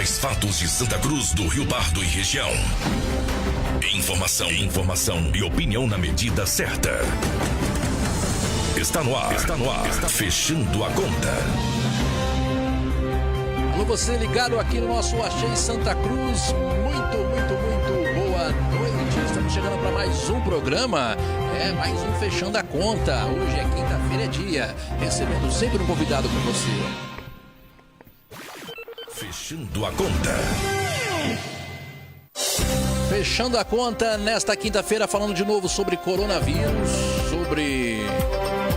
principais fatos de Santa Cruz do Rio Pardo e região. Informação e opinião na medida certa. Está no ar. Fechando a conta. Alô, você ligado aqui no nosso Achei Santa Cruz. Muito boa noite. Estamos chegando para mais um programa. Mais um Fechando a Conta. Hoje é quinta-feira, é dia. Recebendo sempre um convidado com você. Fechando a conta. Fechando a conta nesta quinta-feira, falando de novo sobre coronavírus, sobre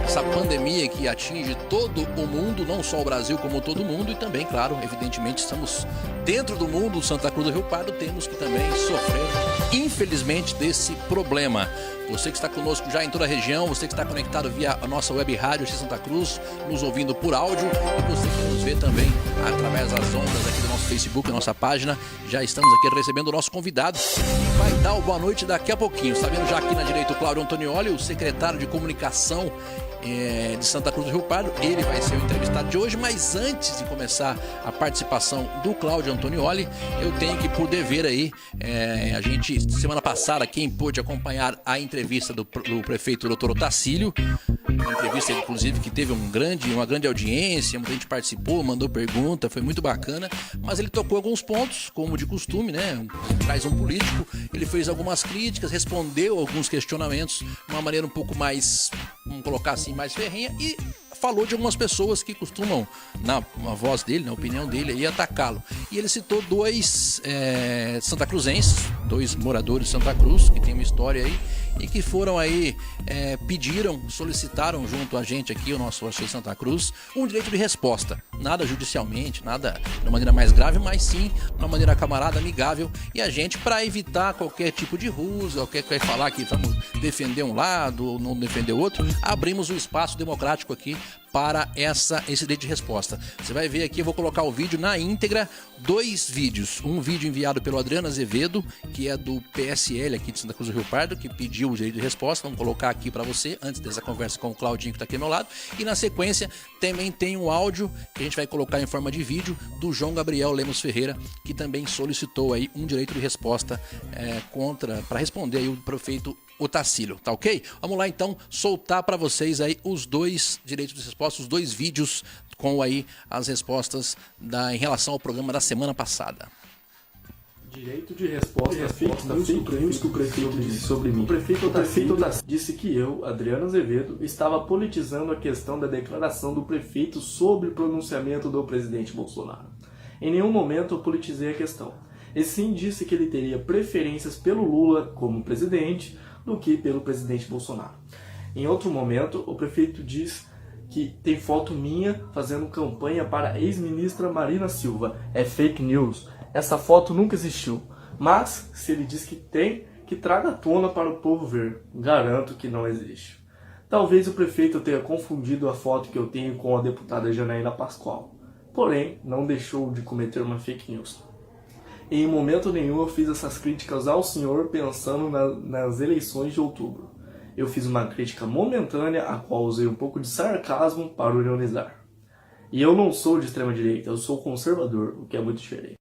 essa pandemia que atinge todo o mundo, não só o Brasil como todo mundo, e também, claro, evidentemente, estamos dentro do mundo, Santa Cruz do Rio Pardo, temos que também sofrer, infelizmente, desse problema. Você que está conosco já em toda a região, você que está conectado via a nossa web rádio de Santa Cruz, nos ouvindo por áudio, e você que nos vê também através das ondas aqui do nosso Facebook, nossa página, já estamos aqui recebendo o nosso convidado, que vai dar o boa noite daqui a pouquinho. Está vendo já aqui na direita o Cláudio Antonioli, o secretário de comunicação de Santa Cruz do Rio Pardo. Ele vai ser o entrevistado de hoje, mas antes de começar a participação do Cláudio Antonioli, eu tenho que, por dever aí, a gente, semana passada, quem pôde acompanhar a entrevista do prefeito Dr. Otacílio, uma entrevista, inclusive, que teve uma grande audiência, muita gente participou, mandou pergunta, foi muito bacana, mas ele tocou alguns pontos, como de costume, né? Traz um político, ele fez algumas críticas, respondeu alguns questionamentos de uma maneira um pouco mais, vamos colocar assim, mais ferrenha, e falou de algumas pessoas que costumam, na voz dele, na opinião dele, aí atacá-lo. E ele citou dois Santa Cruzenses, dois moradores de Santa Cruz, que tem uma história aí, e que foram aí, solicitaram junto a gente aqui, o nosso Achei Santa Cruz, um direito de resposta. Nada judicialmente, nada de uma maneira mais grave, mas sim de uma maneira camarada, amigável. E a gente, para evitar qualquer tipo de rusa, qualquer que vai falar que vamos defender um lado ou não defender o outro, abrimos um espaço democrático aqui para esse direito de resposta. Você vai ver aqui, eu vou colocar o vídeo na íntegra, dois vídeos. Um vídeo enviado pelo Adriano Azevedo, que é do PSL aqui de Santa Cruz do Rio Pardo, que pediu o direito de resposta. Vamos colocar aqui para você, antes dessa conversa com o Claudinho, que está aqui ao meu lado. E na sequência, também tem um áudio, que a gente vai colocar em forma de vídeo, do João Gabriel Lemos Ferreira, que também solicitou aí um direito de resposta para responder aí o prefeito Otacílio, tá ok? Vamos lá então soltar para vocês aí os dois direitos de resposta, os dois vídeos com aí as respostas em relação ao programa da semana passada. Direito de resposta fake news que o prefeito disse sobre mim. O prefeito Otacílio disse que eu, Adriano Azevedo, estava politizando a questão da declaração do prefeito sobre o pronunciamento do presidente Bolsonaro. Em nenhum momento eu politizei a questão. E sim disse que ele teria preferências pelo Lula como presidente do que pelo presidente Bolsonaro. Em outro momento, o prefeito diz que tem foto minha fazendo campanha para a ex-ministra Marina Silva. É fake news. Essa foto nunca existiu. Mas, se ele diz que tem, que traga à tona para o povo ver. Garanto que não existe. Talvez o prefeito tenha confundido a foto que eu tenho com a deputada Janaína Pascoal. Porém, não deixou de cometer uma fake news. Em momento nenhum eu fiz essas críticas ao senhor pensando nas eleições de outubro. Eu fiz uma crítica momentânea, a qual usei um pouco de sarcasmo para o ironizar. E eu não sou de extrema direita, eu sou conservador, o que é muito diferente.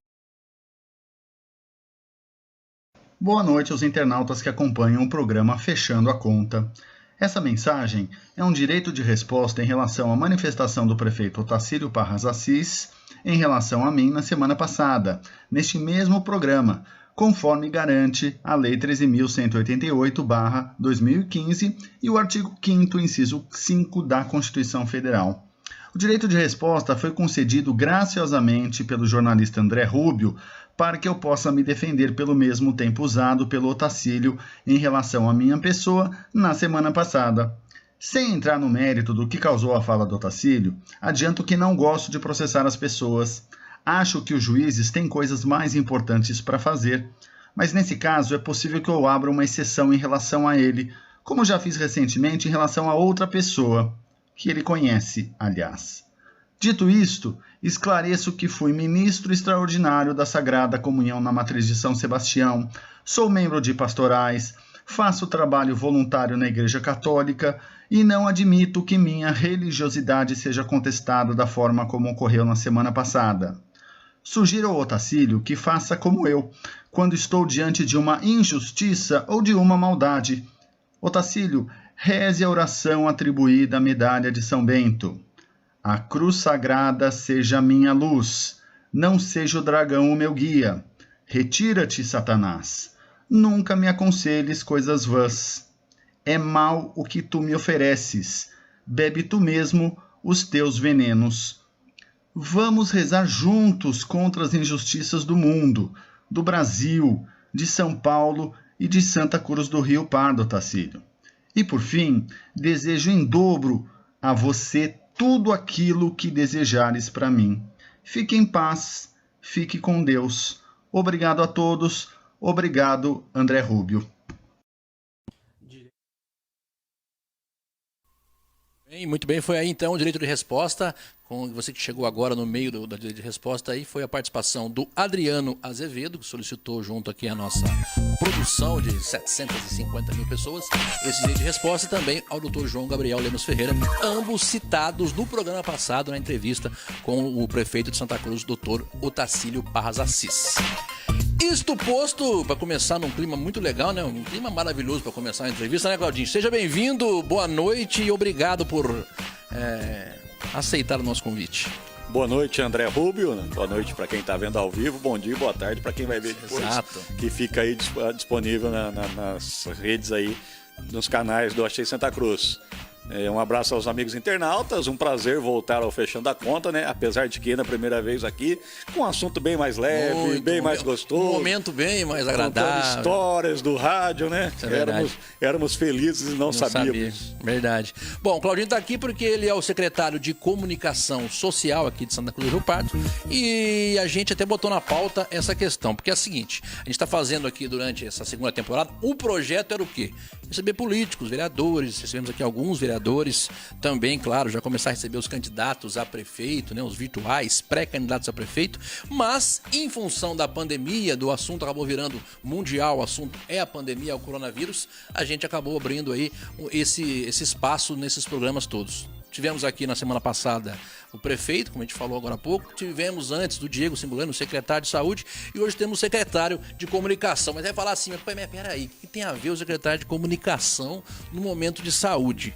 Boa noite aos internautas que acompanham o programa Fechando a Conta. Essa mensagem é um direito de resposta em relação à manifestação do prefeito Otacílio Parras Assis em relação a mim na semana passada, neste mesmo programa, conforme garante a Lei 13.188/2015 e o artigo 5º, inciso 5 da Constituição Federal. O direito de resposta foi concedido graciosamente pelo jornalista André Rubio para que eu possa me defender pelo mesmo tempo usado pelo Otacílio em relação à minha pessoa na semana passada. Sem entrar no mérito do que causou a fala do Otacílio, adianto que não gosto de processar as pessoas. Acho que os juízes têm coisas mais importantes para fazer, mas nesse caso é possível que eu abra uma exceção em relação a ele, como já fiz recentemente em relação a outra pessoa, que ele conhece, aliás. Dito isto, esclareço que fui ministro extraordinário da Sagrada Comunhão na Matriz de São Sebastião, sou membro de pastorais, faço trabalho voluntário na Igreja Católica e não admito que minha religiosidade seja contestada da forma como ocorreu na semana passada. Sugiro ao Otacílio que faça como eu, quando estou diante de uma injustiça ou de uma maldade. Otacílio, reze a oração atribuída à medalha de São Bento. A cruz sagrada seja minha luz, não seja o dragão o meu guia. Retira-te, Satanás. Nunca me aconselhes coisas vãs. É mal o que tu me ofereces. Bebe tu mesmo os teus venenos. Vamos rezar juntos contra as injustiças do mundo, do Brasil, de São Paulo e de Santa Cruz do Rio Pardo, Otacílio. E por fim, desejo em dobro a você tudo aquilo que desejares para mim. Fique em paz, fique com Deus. Obrigado a todos. Obrigado, André Rubio. Muito bem, foi aí então o direito de resposta. Com você que chegou agora no meio do direito de resposta aí, foi a participação do Adriano Azevedo, que solicitou junto aqui a nossa produção de 750 mil pessoas esse direito de resposta, e também ao Dr. João Gabriel Lemos Ferreira, ambos citados no programa passado, na entrevista com o prefeito de Santa Cruz, Dr. Otacílio Parras Assis. Isto posto, para começar num clima muito legal, né? Um clima maravilhoso para começar a entrevista, né, Claudinho? Seja bem-vindo, boa noite e obrigado por aceitar o nosso convite. Boa noite, André Rubio. Boa noite para quem está vendo ao vivo. Bom dia e boa tarde para quem vai ver depois. Exato. Que fica aí disponível nas redes aí, nos canais do Achei Santa Cruz. Um abraço aos amigos internautas, um prazer voltar ao Fechando a Conta, né? Apesar de que na primeira vez aqui, com um assunto bem mais leve, bem mais gostoso. Um momento bem mais agradável. Histórias do rádio, né? É éramos felizes e não sabíamos. Sabia. Verdade. Bom, o Claudinho está aqui porque ele é o secretário de Comunicação Social aqui de Santa Cruz do Rio Pardo, e a gente até botou na pauta essa questão, porque é a seguinte, a gente está fazendo aqui durante essa segunda temporada, o projeto era o quê? Receber políticos, vereadores, recebemos aqui alguns vereadores, também, claro, já começar a receber os candidatos a prefeito, né, os virtuais, pré-candidatos a prefeito, mas em função da pandemia, do assunto acabou virando mundial, o assunto é a pandemia, é o coronavírus, a gente acabou abrindo aí esse espaço nesses programas todos. Tivemos aqui na semana passada o prefeito, como a gente falou agora há pouco, tivemos antes do Diego Singolano, o secretário de saúde, e hoje temos o secretário de comunicação. Mas vai falar assim, mas peraí, o que tem a ver o secretário de comunicação no momento de saúde?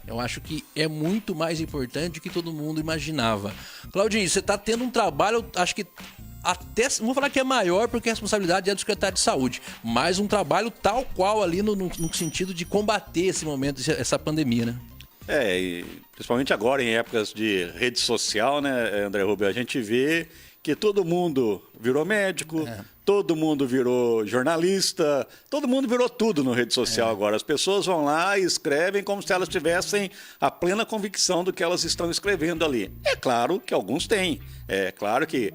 Eu acho que é muito mais importante do que todo mundo imaginava. Claudinho, você está tendo um trabalho, acho que até, não vou falar que é maior porque a responsabilidade é do secretário de saúde, mas um trabalho tal qual ali no sentido de combater esse momento, essa pandemia, né? E principalmente agora em épocas de rede social, né, André Rubio, a gente vê que todo mundo virou médico, todo mundo virou jornalista, todo mundo virou tudo no rede social agora. As pessoas vão lá e escrevem como se elas tivessem a plena convicção do que elas estão escrevendo ali. É claro que alguns têm. É claro que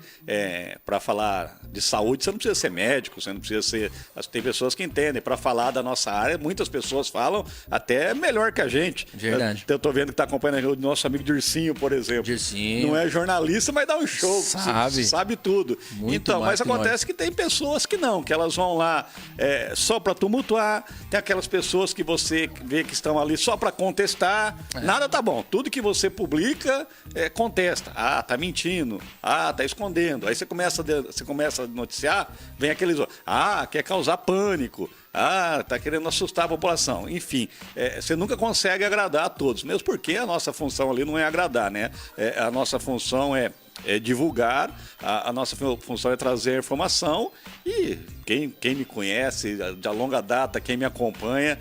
para falar de saúde você não precisa ser médico, você não precisa ser... Tem pessoas que entendem. Para falar da nossa área, muitas pessoas falam até melhor que a gente. Verdade. Eu estou vendo que está acompanhando o nosso amigo Dircinho, por exemplo. Dircinho. Não é jornalista, mas dá um show. Sabe tudo. Muito então, mas acontece que tem pessoas que não, que elas vão lá só para tumultuar. Tem aquelas pessoas que você vê que estão ali só para contestar. Nada tá bom. Tudo que você publica, contesta. Ah, tá mentindo. Ah, tá escondendo. Aí você começa a noticiar, vem aqueles... Ah, quer causar pânico. Ah, tá querendo assustar a população. Enfim, você nunca consegue agradar a todos. Mesmo porque a nossa função ali não é agradar, né? A nossa função é divulgar, a nossa função é trazer informação, e quem me conhece de longa data, quem me acompanha,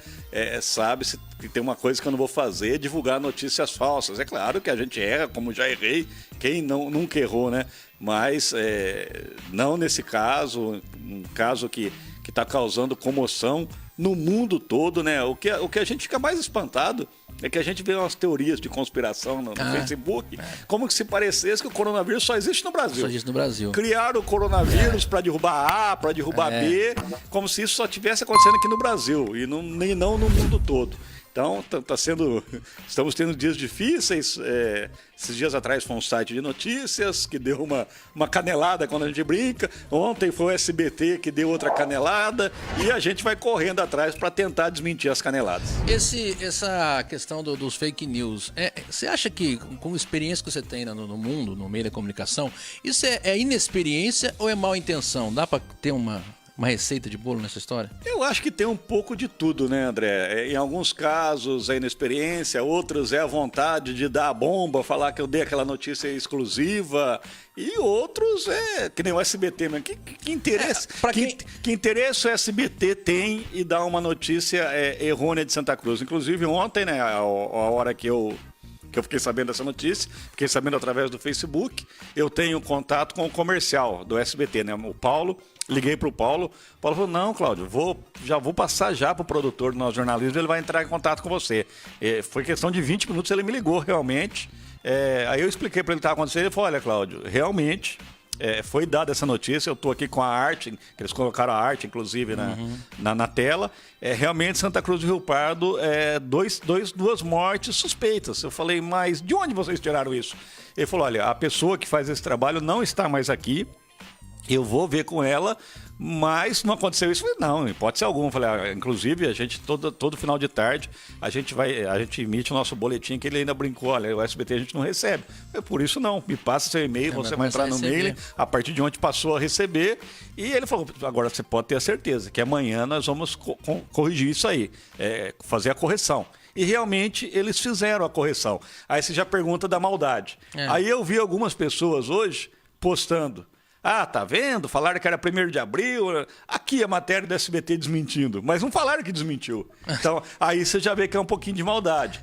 sabe que tem uma coisa que eu não vou fazer, divulgar notícias falsas. É claro que a gente erra, como já errei, quem nunca errou, né? Mas não nesse caso, um caso que está causando comoção no mundo todo, né? O que a gente fica mais espantado é que a gente vê umas teorias de conspiração no Facebook, como que se parecesse que o coronavírus só existe no Brasil. Só existe no Brasil. Criaram o coronavírus para derrubar A, para derrubar B, como se isso só tivesse acontecendo aqui no Brasil e não no mundo todo. Então, estamos tendo dias difíceis. Esses dias atrás foi um site de notícias que deu uma canelada quando a gente brinca. Ontem foi o SBT que deu outra canelada. E a gente vai correndo atrás para tentar desmentir as caneladas. Essa questão dos fake news, você acha que, com a experiência que você tem no mundo, no meio da comunicação, isso é inexperiência ou é mal intenção? Dá para ter uma receita de bolo nessa história? Eu acho que tem um pouco de tudo, né, André? Em alguns casos é inexperiência, outros é a vontade de dar a bomba, falar que eu dei aquela notícia exclusiva, e outros que nem o SBT mesmo. Que interesse? Que interesse o SBT tem em dar uma notícia errônea de Santa Cruz? Inclusive ontem, né, a hora que eu fiquei sabendo dessa notícia, fiquei sabendo através do Facebook, eu tenho contato com o comercial do SBT, né, o Paulo. Liguei para o Paulo falou, não, Cláudio, já vou passar já para o produtor do nosso jornalismo, ele vai entrar em contato com você. Foi questão de 20 minutos, ele me ligou realmente. Aí eu expliquei para ele o que estava acontecendo, ele falou, olha, Cláudio, realmente foi dada essa notícia, eu estou aqui com a arte, que eles colocaram a arte, inclusive, na tela. Realmente, Santa Cruz do Rio Pardo, duas mortes suspeitas. Eu falei, mas de onde vocês tiraram isso? Ele falou, olha, a pessoa que faz esse trabalho não está mais aqui, eu vou ver com ela, mas não aconteceu isso. Eu falei, não, hipótese alguma. Eu falei, inclusive, a gente, todo final de tarde, a gente emite o nosso boletim, que ele ainda brincou, olha, o SBT a gente não recebe. Por isso não, me passa seu e-mail, você vai entrar no mail, a partir de onde passou a receber. E ele falou, agora você pode ter a certeza que amanhã nós vamos corrigir isso aí, fazer a correção. E realmente eles fizeram a correção. Aí você já pergunta da maldade. Aí eu vi algumas pessoas hoje postando, tá vendo? Falaram que era 1º de abril. Aqui a matéria do SBT desmentindo. Mas não falaram que desmentiu. Então, aí você já vê que é um pouquinho de maldade.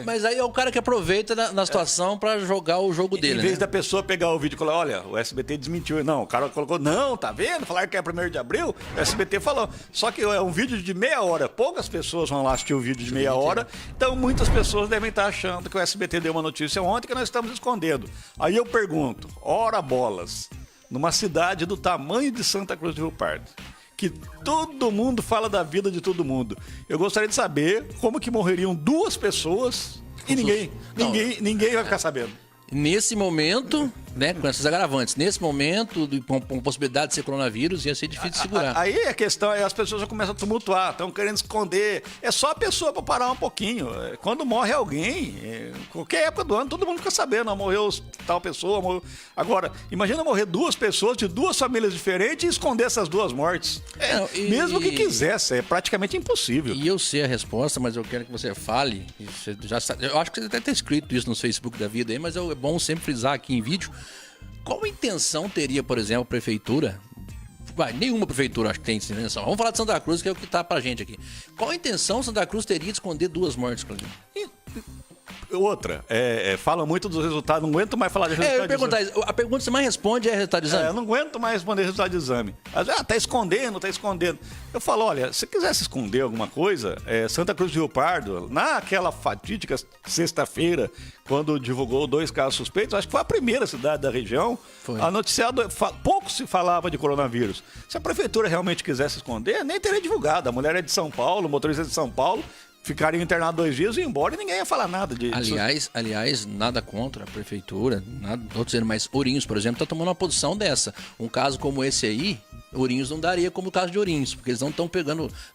Mas aí é o cara que aproveita na situação para jogar o jogo dele. Em vez da pessoa pegar o vídeo e falar, olha, o SBT desmentiu. Não, o cara colocou, não, tá vendo? Falaram que é 1º de abril. O SBT falou. Só que é um vídeo de meia hora. Poucas pessoas vão lá assistir o vídeo de meia hora. Então, muitas pessoas devem estar achando que o SBT deu uma notícia ontem que nós estamos escondendo. Aí eu pergunto, ora bolas, numa cidade do tamanho de Santa Cruz do Rio Pardo, que todo mundo fala da vida de todo mundo, eu gostaria de saber como que morreriam 2 pessoas e ninguém vai ficar sabendo. Nesse momento, né, com esses agravantes, nesse momento, com possibilidade de ser coronavírus, ia ser difícil de segurar. Aí a questão é as pessoas já começam a tumultuar, estão querendo esconder. É só a pessoa para parar um pouquinho. Quando morre alguém, qualquer época do ano, todo mundo fica sabendo, morreu tal pessoa. Morreu. Agora, imagina morrer 2 pessoas de 2 famílias diferentes e esconder essas 2 mortes. Mesmo que quisesse, é praticamente impossível. E eu sei a resposta, mas eu quero que você fale. Você já sabe, eu acho que você deve ter escrito isso no Facebook da vida aí, mas é bom sempre frisar aqui em vídeo. Qual intenção teria, por exemplo, a prefeitura? Nenhuma prefeitura acho que tem essa intenção. Vamos falar de Santa Cruz, que é o que está pra gente aqui. Qual a intenção Santa Cruz teria de esconder 2 mortes, Claudio? Outra, fala muito dos resultados, não aguento mais falar de resultado de exame. A pergunta que você mais responde é resultado de exame? Eu não aguento mais responder resultado de exame. Tá escondendo. Eu falo, olha, se quisesse esconder alguma coisa, Santa Cruz do Rio Pardo, naquela fatídica sexta-feira, quando divulgou 2 casos suspeitos, acho que foi a primeira cidade da região a noticiar, pouco se falava de coronavírus. Se a prefeitura realmente quisesse esconder, nem teria divulgado. A mulher é de São Paulo, o motorista é de São Paulo, ficariam internados 2 dias e ir embora e ninguém ia falar nada disso. Aliás, nada contra a prefeitura, nada, tô dizendo, mas Ourinhos, por exemplo, tá tomando uma posição dessa. Um caso como esse aí, Ourinhos não daria como o caso de Ourinhos, porque eles não estão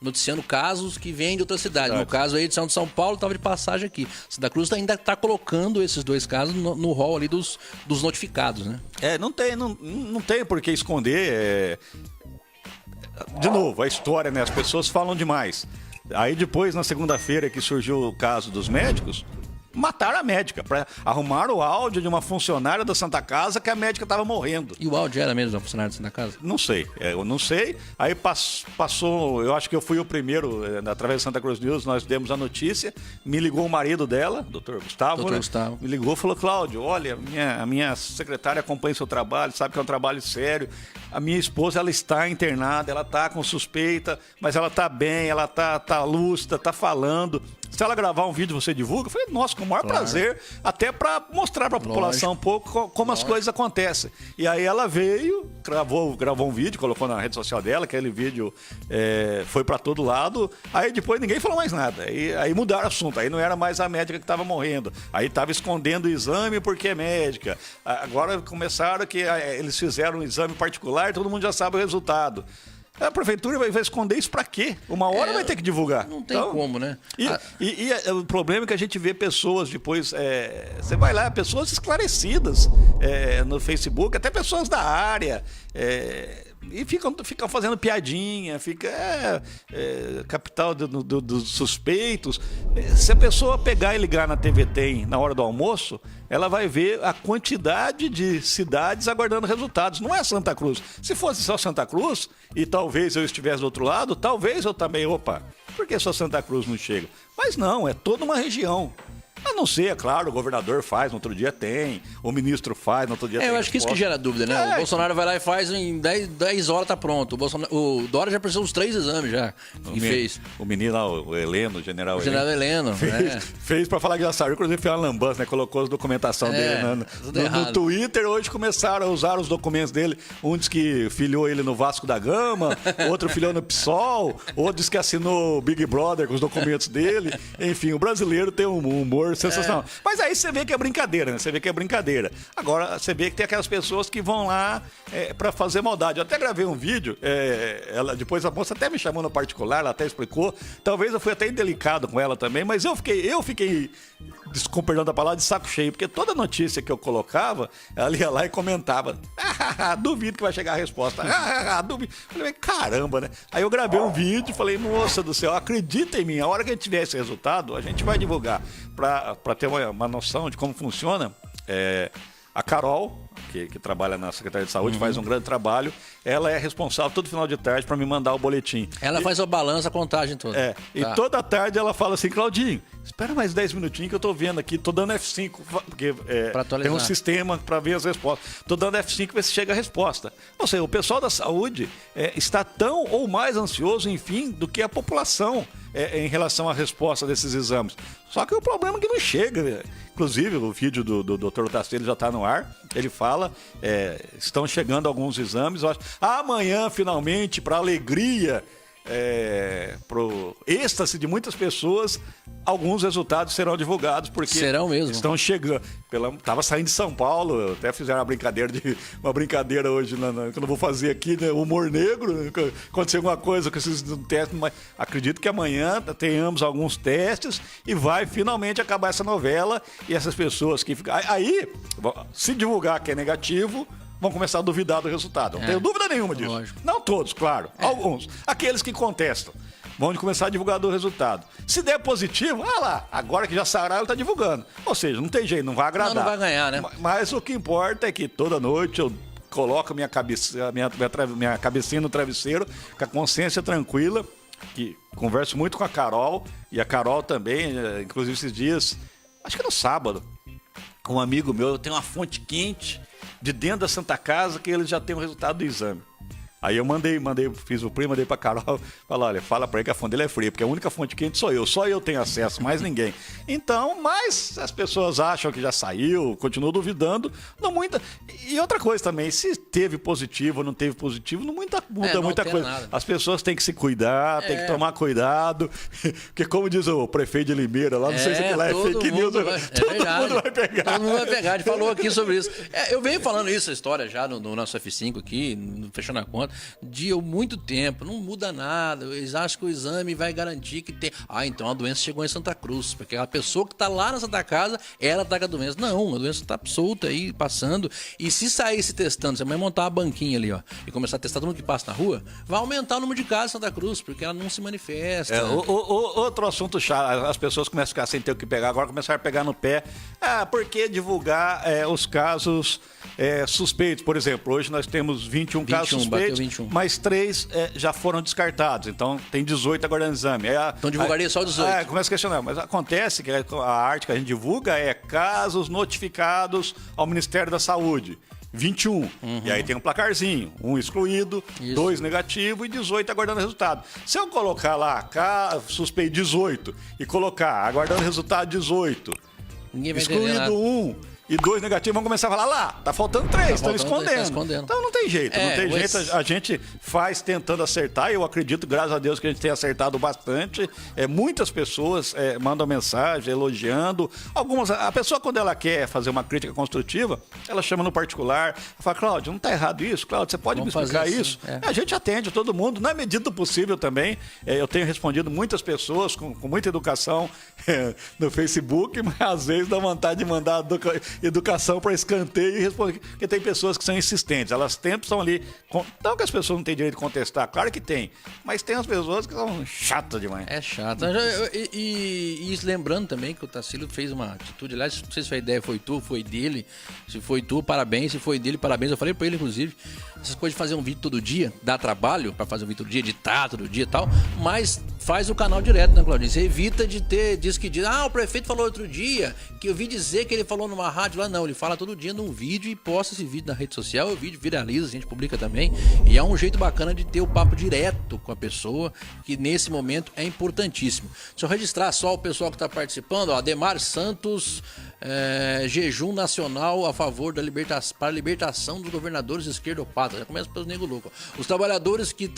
noticiando casos que vêm de outra cidade. Exato. No caso, a edição de São Paulo estava de passagem aqui. Santa Cruz ainda está colocando esses 2 casos no rol ali dos notificados, né? Não tem por que esconder. De novo, a história, né? As pessoas falam demais. Aí depois, na segunda-feira que surgiu o caso dos médicos, mataram a médica, arrumaram o áudio de uma funcionária da Santa Casa que a médica estava morrendo. E o áudio era mesmo da funcionária da Santa Casa? Não sei, eu não sei. Aí passou, eu acho que eu fui o primeiro, através do Santa Cruz News, nós demos a notícia, me ligou o marido dela, doutor Gustavo, Gustavo. Me ligou e falou, Cláudio, olha, a minha secretária acompanha o seu trabalho, sabe que é um trabalho sério, a minha esposa, ela está internada, ela está com suspeita, mas ela está bem, ela está lúcida, está falando, Se ela gravar um vídeo, você divulga? Eu falei, nossa, com o maior prazer, até para mostrar para a população um pouco como as coisas acontecem. E aí ela veio, gravou um vídeo, colocou na rede social dela, aquele vídeo foi para todo lado, aí depois ninguém falou mais nada. Aí mudaram o assunto, aí não era mais a médica que estava morrendo, aí estava escondendo o exame porque é médica. Agora começaram que eles fizeram um exame particular, todo mundo já sabe o resultado. A prefeitura vai esconder isso pra quê? Uma hora vai ter que divulgar. Não tem como, né? E o problema é que a gente vê pessoas depois... você vai lá, pessoas esclarecidas no Facebook, até pessoas da área... e ficam fazendo piadinha, capital dos suspeitos. Se a pessoa pegar e ligar na TV Tem na hora do almoço, ela vai ver a quantidade de cidades aguardando resultados. Não é Santa Cruz. Se fosse só Santa Cruz, e talvez eu estivesse do outro lado, talvez eu também, por que só Santa Cruz não chega? Mas não, é toda uma região. A não ser, é claro, o governador faz, no outro dia tem, o ministro faz, no outro dia tem. Eu acho que isso que gera dúvida, né? O Bolsonaro vai lá e faz em 10 horas, tá pronto. O Dória já precisou uns 3 exames já. E fez. O menino lá, o Heleno, o general Heleno. Fez pra falar que já saiu, inclusive fez uma lambança, né? Colocou a documentação dele no Twitter. Hoje começaram a usar os documentos dele. Um diz que filiou ele no Vasco da Gama, outro filiou no PSOL, outro diz que assinou o Big Brother com os documentos dele. Enfim, o brasileiro tem um humor sensacional. Mas aí você vê que é brincadeira, né? Você vê que é brincadeira. Agora, você vê que tem aquelas pessoas que vão lá pra fazer maldade. Eu até gravei um vídeo, depois a moça até me chamou no particular, ela até explicou. Talvez eu fui até indelicado com ela também, mas eu fiquei com perdão da palavra, de saco cheio, porque toda notícia que eu colocava, ela ia lá e comentava. Duvido que vai chegar a resposta. Duvido. Falei, caramba, né? Aí eu gravei um vídeo e falei, moça do céu, acredita em mim, a hora que a gente tiver esse resultado, a gente vai divulgar. Para ter uma noção de como funciona, a Carol, que trabalha na Secretaria de Saúde, faz um grande trabalho. Ela é responsável todo final de tarde para me mandar o boletim. Ela faz o balanço, a contagem toda. E toda tarde ela fala assim, Claudinho, espera mais 10 minutinhos que eu tô vendo aqui, tô dando F5, porque tem um sistema para ver as respostas. Tô dando F5 para ver se chega a resposta. Ou seja, o pessoal da saúde está tão ou mais ansioso, enfim, do que a população em relação à resposta desses exames. Só que o problema é que não chega, né? Inclusive, o vídeo do Dr. Tassilo já está no ar. Ele fala, estão chegando alguns exames. Eu acho, amanhã, finalmente, para alegria, pro êxtase de muitas pessoas, alguns resultados serão divulgados, porque serão mesmo. Estão chegando. Tava saindo de São Paulo, até fizeram uma brincadeira hoje, que eu não vou fazer aqui, né? Humor negro, aconteceu alguma coisa com esses testes, mas acredito que amanhã tenhamos alguns testes e vai finalmente acabar essa novela, e essas pessoas que ficam... Aí, se divulgar que é negativo, vão começar a duvidar do resultado. Não tenho dúvida nenhuma disso. Lógico. Não todos, claro. Alguns. Aqueles que contestam vão começar a divulgar do resultado. Se der positivo, lá, agora que já saiu, ele tá divulgando. Ou seja, não tem jeito, não vai agradar. Não vai ganhar, né? Mas o que importa é que toda noite eu coloco minha cabecinha no travesseiro, com a consciência tranquila, que converso muito com a Carol, e a Carol também, inclusive esses dias, acho que no sábado, um amigo meu tem uma fonte quente de dentro da Santa Casa que ele já tem o resultado do exame. Aí eu fiz o primo, mandei pra Carol, falei, olha, fala pra ele que a fonte dele é fria, porque a única fonte quente sou eu, só eu tenho acesso, mais ninguém. Então, mas as pessoas acham que já saiu, continuam duvidando, não muita. E outra coisa também, se teve positivo ou não teve positivo, não muda muita coisa. Nada. As pessoas têm que se cuidar, têm que tomar cuidado, porque como diz o prefeito de Limeira, lá não sei se aquilo lá é fake news, todo mundo vai pegar. Todo mundo vai pegar, a gente falou aqui sobre isso. Eu venho falando isso, a história já no nosso F5 aqui, fechando a conta, de muito tempo, não muda nada, eles acham que o exame vai garantir que tem... então a doença chegou em Santa Cruz, porque a pessoa que está lá na Santa Casa, ela está com a doença. Não, a doença está solta aí, passando, e se sair se testando, você vai montar uma banquinha ali, ó, e começar a testar todo mundo que passa na rua, vai aumentar o número de casos em Santa Cruz, porque ela não se manifesta. Outro assunto chato, as pessoas começam a ficar sem ter o que pegar, agora começaram a pegar no pé. Por que divulgar os casos suspeitos? Por exemplo, hoje nós temos 21 casos suspeitos, 21. Mas 3 já foram descartados. Então tem 18 agora no exame. Então divulgaria só 18. Começa a questionar. Mas acontece que a arte que a gente divulga é casos notificados ao Ministério da Saúde. 21. E aí tem um placarzinho, um excluído, Isso. 2 negativo e 18 aguardando resultado. Se eu colocar lá, suspeito 18 e colocar aguardando resultado 18, Ninguém vai entender excluído nada. 1 e 2 negativos, vão começar a falar lá, tá faltando 3, estão escondendo. Então não tem jeito, a gente faz tentando acertar, eu acredito, graças a Deus, que a gente tem acertado bastante. Muitas pessoas mandam mensagem elogiando. Algumas, a pessoa, quando ela quer fazer uma crítica construtiva, ela chama no particular, fala: Cláudio, não tá errado isso? Cláudio, você pode me explicar isso? A gente atende todo mundo, na medida do possível também. Eu tenho respondido muitas pessoas com muita educação no Facebook, mas às vezes dá vontade de mandar educação para escanteio e responder, porque tem pessoas que são insistentes, elas sempre estão ali, não que as pessoas não têm direito de contestar, claro que tem, mas tem as pessoas que são chatas demais. É chato. E lembrando também que o Tarsílio fez uma atitude, aliás, não sei se a ideia foi tua, foi dele, se foi tu, parabéns, se foi dele, parabéns, eu falei pra ele, inclusive, essas coisas de fazer um vídeo todo dia, dá trabalho pra fazer um vídeo todo dia, editar todo dia e tal, mas faz o canal direto, né, Claudinho? Você evita de ter, diz, o prefeito falou outro dia, que eu vi dizer que ele falou numa rádio lá, não, ele fala todo dia num vídeo e posta esse vídeo na rede social, o vídeo viraliza, a gente publica também, e é um jeito bacana de ter o papo direto com a pessoa, que nesse momento é importantíssimo. Deixa eu registrar só o pessoal que está participando, ó, Ademar Santos, jejum nacional a favor da para a libertação dos governadores esquerdopatas, já começa pelos nego louco. Os trabalhadores que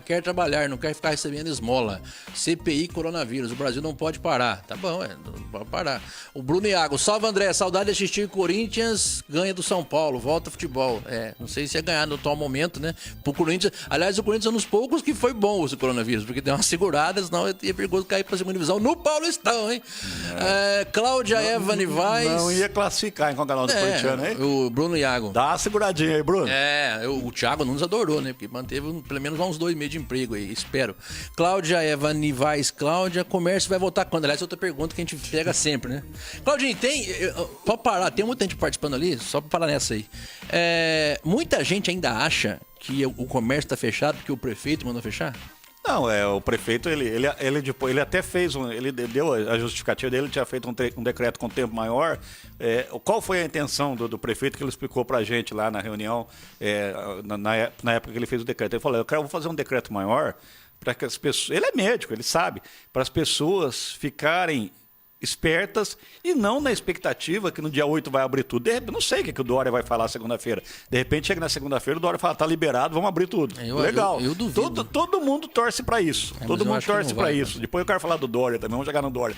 quer trabalhar, não quer ficar recebendo esmola. CPI coronavírus, o Brasil não pode parar. Tá bom, não pode parar. O Bruno Iago, salve André, saudade de assistir Corinthians ganha do São Paulo, volta futebol. Não sei se ia ganhar no atual momento, né? Pro Corinthians, aliás, o Corinthians é um dos poucos que foi bom esse coronavírus, porque deu uma segurada, senão é perigoso cair pra segunda divisão no Paulistão, hein? Cláudia Eva Nivais. Não ia classificar em qual canal do corintiano, hein? O Bruno Iago. Dá uma seguradinha aí, Bruno. O Thiago Nunes adorou, né? Porque manteve pelo menos uns 2 meses de emprego aí, espero. Cláudia Eva Nivais, Cláudia, comércio vai voltar quando? Aliás, outra pergunta que a gente pega sempre, né? Claudinho, pode parar, tem muita gente participando ali, só pra parar nessa aí. Muita gente ainda acha que o comércio tá fechado porque o prefeito mandou fechar? Não, o prefeito, ele até fez, ele deu a justificativa dele, ele tinha feito um decreto com tempo maior. Qual foi a intenção do prefeito que ele explicou pra gente lá na reunião, na época que ele fez o decreto? Ele falou: eu vou fazer um decreto maior para que as pessoas, ele é médico, ele sabe, para as pessoas ficarem espertas e não na expectativa que no dia 8 vai abrir tudo. Não sei o que o Dória vai falar segunda-feira. De repente chega na segunda-feira, o Dória fala: tá liberado, vamos abrir tudo. Legal. Eu duvido. Todo mundo torce para isso. Todo mundo torce para isso. Depois eu quero falar do Dória também, vamos chegar no Dória.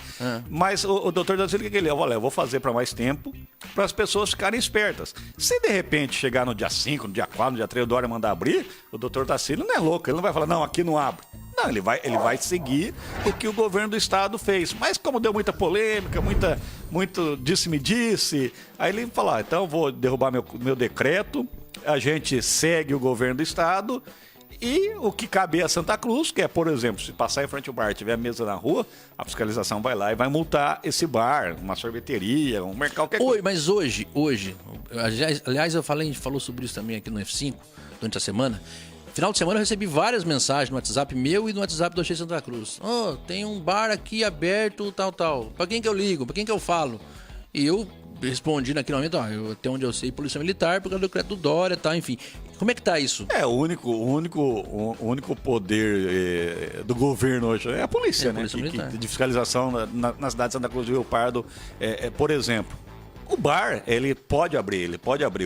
Mas o doutor Tarsílio, o que ele é? Eu vou fazer para mais tempo, para as pessoas ficarem espertas. Se de repente chegar no dia 5, no dia 4, no dia 3, o Dória mandar abrir, o doutor Tarsílio não é louco, ele não vai falar: não, aqui não abre. Não, ele vai seguir o que o governo do estado fez. Mas como deu muita polêmica, muito disse-me-disse, aí ele falou: então eu vou derrubar meu decreto, a gente segue o governo do estado e o que cabe a Santa Cruz, que é, por exemplo, se passar em frente ao bar e tiver mesa na rua, a fiscalização vai lá e vai multar esse bar, uma sorveteria, um mercado, qualquer coisa. Mas hoje, aliás, a gente falou sobre isso também aqui no F5, durante a semana. Final de semana eu recebi várias mensagens no WhatsApp meu e no WhatsApp do Achei Santa Cruz. Tem um bar aqui aberto, tal. Pra quem que eu ligo? Pra quem que eu falo? E eu respondi naquele momento, até onde eu sei, Polícia Militar, por causa do decreto do Dória, tá, enfim. Como é que tá isso? O único poder do governo hoje é a polícia, né? De fiscalização na cidade de Santa Cruz do Rio Pardo. Por exemplo, o bar, ele pode abrir.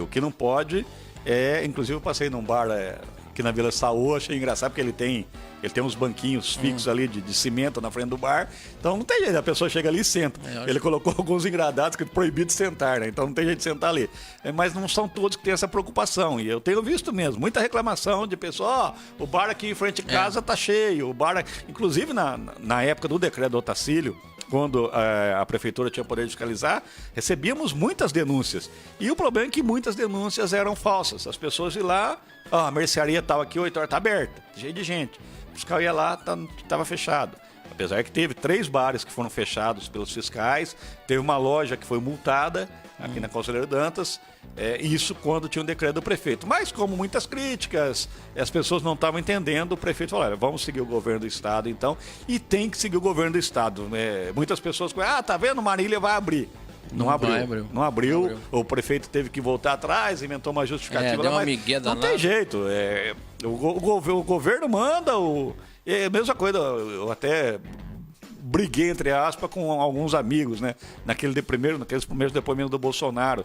O que não pode inclusive eu passei num bar aqui na Vila Saô, achei engraçado porque ele tem uns banquinhos fixos ali de cimento na frente do bar, então não tem jeito, a pessoa chega ali e senta. Ele colocou alguns engradados que é proibido sentar, né? Então não tem jeito de sentar ali. Mas não são todos que têm essa preocupação, e eu tenho visto mesmo, muita reclamação de pessoa: o bar aqui em frente de casa tá cheio, o bar... Inclusive na época do decreto do Otacílio, quando a prefeitura tinha poder de fiscalizar, recebíamos muitas denúncias. E o problema é que muitas denúncias eram falsas. As pessoas iam lá: a mercearia tal aqui, 8 horas, tá aberta, cheio de gente. O fiscal ia lá, estava fechado. Apesar que teve 3 bares que foram fechados pelos fiscais, teve uma loja que foi multada aqui na Conselheiro Dantas, isso quando tinha um decreto do prefeito. Mas como muitas críticas, as pessoas não estavam entendendo, o prefeito falou: vamos seguir o governo do estado então, e tem que seguir o governo do estado. Muitas pessoas falam: tá vendo, Marília vai abrir. Não abriu. O prefeito teve que voltar atrás, inventou uma justificativa. Deu uma mas migué não danada. tem jeito. O governo manda. É a mesma coisa, eu até briguei, entre aspas, com alguns amigos, né? Naqueles primeiros depoimentos do Bolsonaro.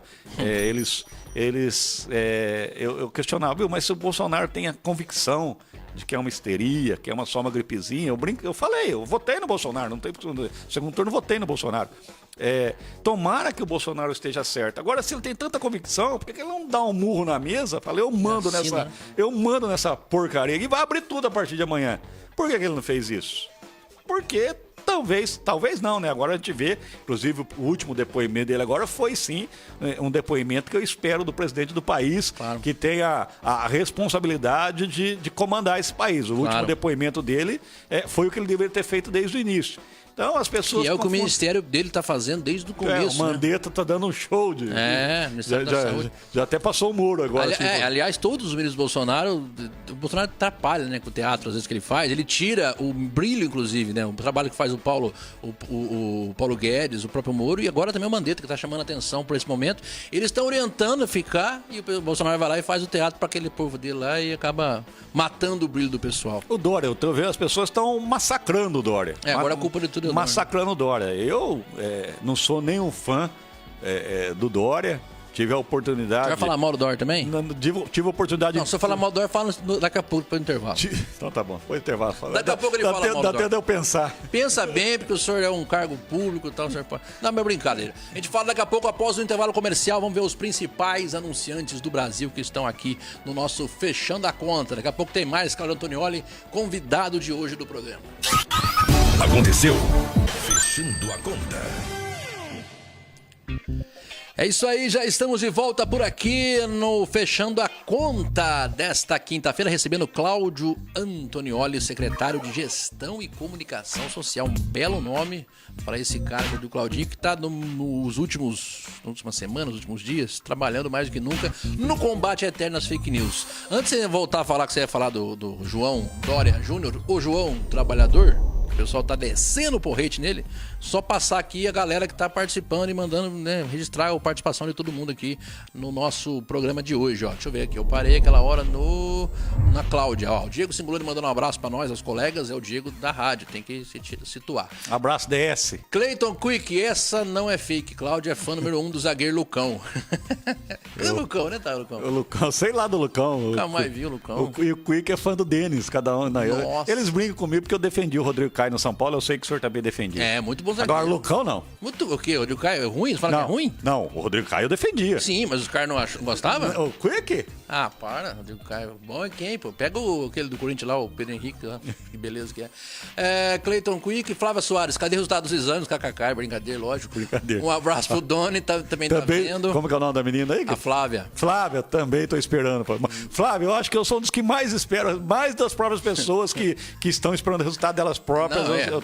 Eu questionava, viu, mas se o Bolsonaro tem a convicção de que é uma histeria, que é só uma gripezinha, eu votei no Bolsonaro, não tem segundo turno, votei no Bolsonaro. Tomara que o Bolsonaro esteja certo. Agora, se ele tem tanta convicção, por que ele não dá um murro na mesa? Falei, eu mando nessa porcaria e vai abrir tudo a partir de amanhã. Por que ele não fez isso? Porque talvez não, né? Agora a gente vê, inclusive o último depoimento dele agora foi sim um depoimento que eu espero do presidente do país, claro, que tenha a responsabilidade de comandar esse país. O último depoimento dele foi o que ele deveria ter feito desde o início. Então as pessoas... E é o que o ministério dele está fazendo desde o começo. O Mandetta está dando um show de... Ministério da Saúde. Já até passou o muro agora. Aliás, todos os ministros do Bolsonaro, o Bolsonaro atrapalha, né, com o teatro, às vezes, que ele faz. Ele tira o brilho, inclusive, né? O trabalho que faz o Paulo Guedes, o próprio Moro, e agora também o Mandetta, que está chamando a atenção por esse momento. Eles estão orientando a ficar, e o Bolsonaro vai lá e faz o teatro para aquele povo dele lá e acaba matando o brilho do pessoal. O Dória, eu tô vendo, as pessoas estão massacrando o Dória. Agora a culpa de tudo é o Dória. Massacrando o Dória. Eu não sou nenhum fã do Dória. Tive a oportunidade... Você vai falar mal do Dória também? Tive a oportunidade... Não, se eu falar mal do Dória, fala daqui a pouco, para o intervalo. Então tá bom, foi o intervalo. Daqui a pouco ele fala mal do Dória. Dá até de eu pensar. Pensa bem, porque o senhor é um cargo público e tal. Não, é brincadeira. A gente fala daqui a pouco, após o intervalo comercial, vamos ver os principais anunciantes do Brasil que estão aqui no nosso Fechando a Conta. Daqui a pouco tem mais, Cláudio Antonioli, convidado de hoje do programa. Aconteceu. Fechando a Conta. É isso aí, já estamos de volta por aqui no Fechando a Conta desta quinta-feira, recebendo Cláudio Antonioli, secretário de Gestão e Comunicação Social. Um belo nome para esse cargo do Claudinho, que está nas últimas semanas, nos últimos dias, trabalhando mais do que nunca no combate eterno às fake news. Antes de você voltar a falar que você ia falar do João Dória Júnior, o João Trabalhador, o pessoal tá descendo o porrete nele, só passar aqui a galera que tá participando e mandando, né, registrar a participação de todo mundo aqui no nosso programa de hoje, ó. Deixa eu ver aqui, eu parei aquela hora na Cláudia, ó. O Diego Singolani mandando um abraço pra nós, aos colegas, é o Diego da rádio, tem que se situar. Abraço DS. Cleiton Quick, essa não é fake, Cláudia é fã número 1 do zagueiro Lucão. É o Lucão, né, tá, Lucão? O Lucão, sei lá do Lucão. Nunca mais viu o Lucão. E o Quick é fã do Denis, cada um. Nossa. Eles brincam comigo porque eu defendi o Rodrigo Caio no São Paulo, eu sei que o senhor também defendia. É, muito bom zagueiro. Agora o Lucão não. Muito, o quê? O Rodrigo Caio é ruim? Você fala que é ruim? Não, o Rodrigo Caio eu defendia. Sim, mas os caras não gostavam? O Quick? Ah, para, Rodrigo Caio. Bom é quem, pô? Pega aquele do Corinthians lá, o Pedro Henrique lá. Que beleza que é. Cleiton Quick, Flávia Soares, cadê o resultado dos exames? KKK, brincadeira, lógico. Brincadeira. Um abraço pro Doni, também tá vendo. Como que é o nome da menina aí? A Flávia. Flávia, também tô esperando. Flávia, eu acho que eu sou um dos que mais espero, mais das próprias pessoas que estão esperando o resultado delas próprias.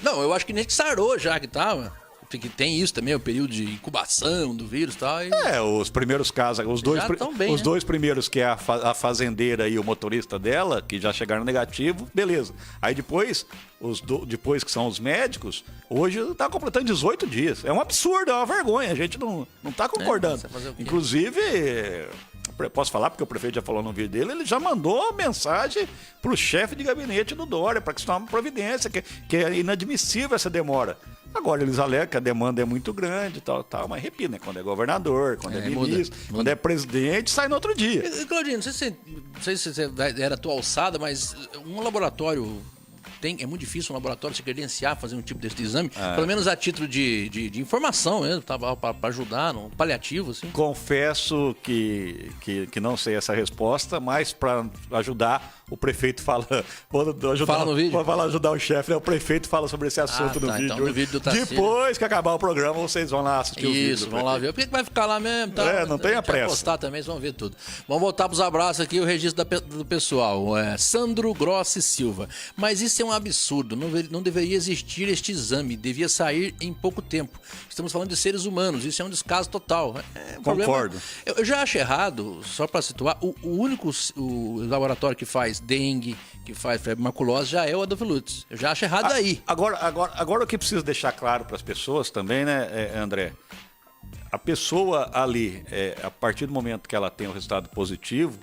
Não, eu acho que nem que sarou já que tava. Porque tem isso também, o período de incubação do vírus e tal. Os primeiros casos, os dois primeiros, que é a fazendeira e o motorista dela, que já chegaram negativo, beleza. Aí depois, depois que são os médicos, hoje tá completando 18 dias. É um absurdo, é uma vergonha, a gente não tá concordando. Inclusive, posso falar, porque o prefeito já falou no vídeo dele, ele já mandou mensagem pro chefe de gabinete do Dória, para que se tome providência, que é inadmissível essa demora. Agora, eles alegam que a demanda é muito grande e tal, mas repito, né? Quando é governador, quando é ministro, quando é presidente, sai no outro dia. Claudinho, não sei se você era a tua alçada, mas um laboratório... É muito difícil um laboratório se credenciar, fazer um tipo desse exame, pelo menos a título de informação mesmo, para ajudar, no paliativo, assim. Confesso que não sei essa resposta, mas para ajudar, o prefeito fala no vídeo? Para ajudar o chefe, né? O prefeito fala sobre esse assunto no vídeo. Então, no vídeo do Tarcísio. Depois que acabar o programa, vocês vão lá assistir o vídeo. Isso, vão lá ver. Por que vai ficar lá mesmo? Tá? Não tenha pressa. Postar também, vocês vão ver tudo. Vamos voltar para os abraços aqui, o registro do pessoal. Sandro Grossi Silva. Mas isso é um absurdo, não deveria existir este exame, devia sair em pouco tempo. Estamos falando de seres humanos, isso é um descaso total. Concordo. Eu já acho errado, só para situar, o único laboratório que faz dengue, que faz febre maculosa, já é o Adolfo Lutz. Eu já acho errado aí. Agora o que preciso deixar claro para as pessoas também, né, André? a pessoa ali, a partir do momento que ela tem o resultado positivo,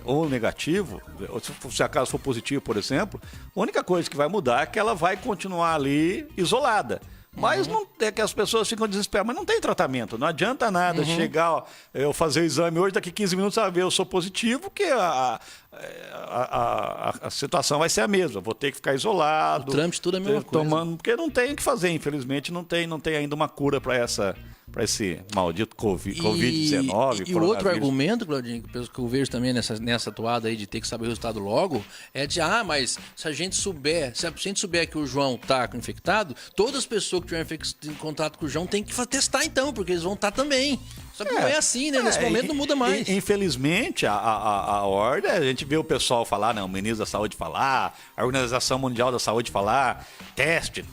ou negativo, ou se acaso for positivo, por exemplo, a única coisa que vai mudar é que ela vai continuar ali isolada. Mas não é que as pessoas ficam desesperadas, mas não tem tratamento, não adianta nada chegar, ó, eu fazer o exame hoje, daqui 15 minutos ela vê eu sou positivo, que a situação vai ser a mesma, vou ter que ficar isolado. O trâmite tudo é a mesma coisa. Porque não tem o que fazer, infelizmente, não tem ainda uma cura para esse maldito Covid-19. E o outro argumento, Claudinho, que eu vejo também nessa toada aí de ter que saber o resultado logo, é de, mas se a gente souber que o João tá infectado, todas as pessoas que tiverem em contato com o João tem que testar então, porque eles vão estar também. Só que não é assim, né? Nesse momento não muda mais. Infelizmente, a ordem, a gente vê o pessoal falar, o ministro da Saúde falar, a Organização Mundial da Saúde falar, teste,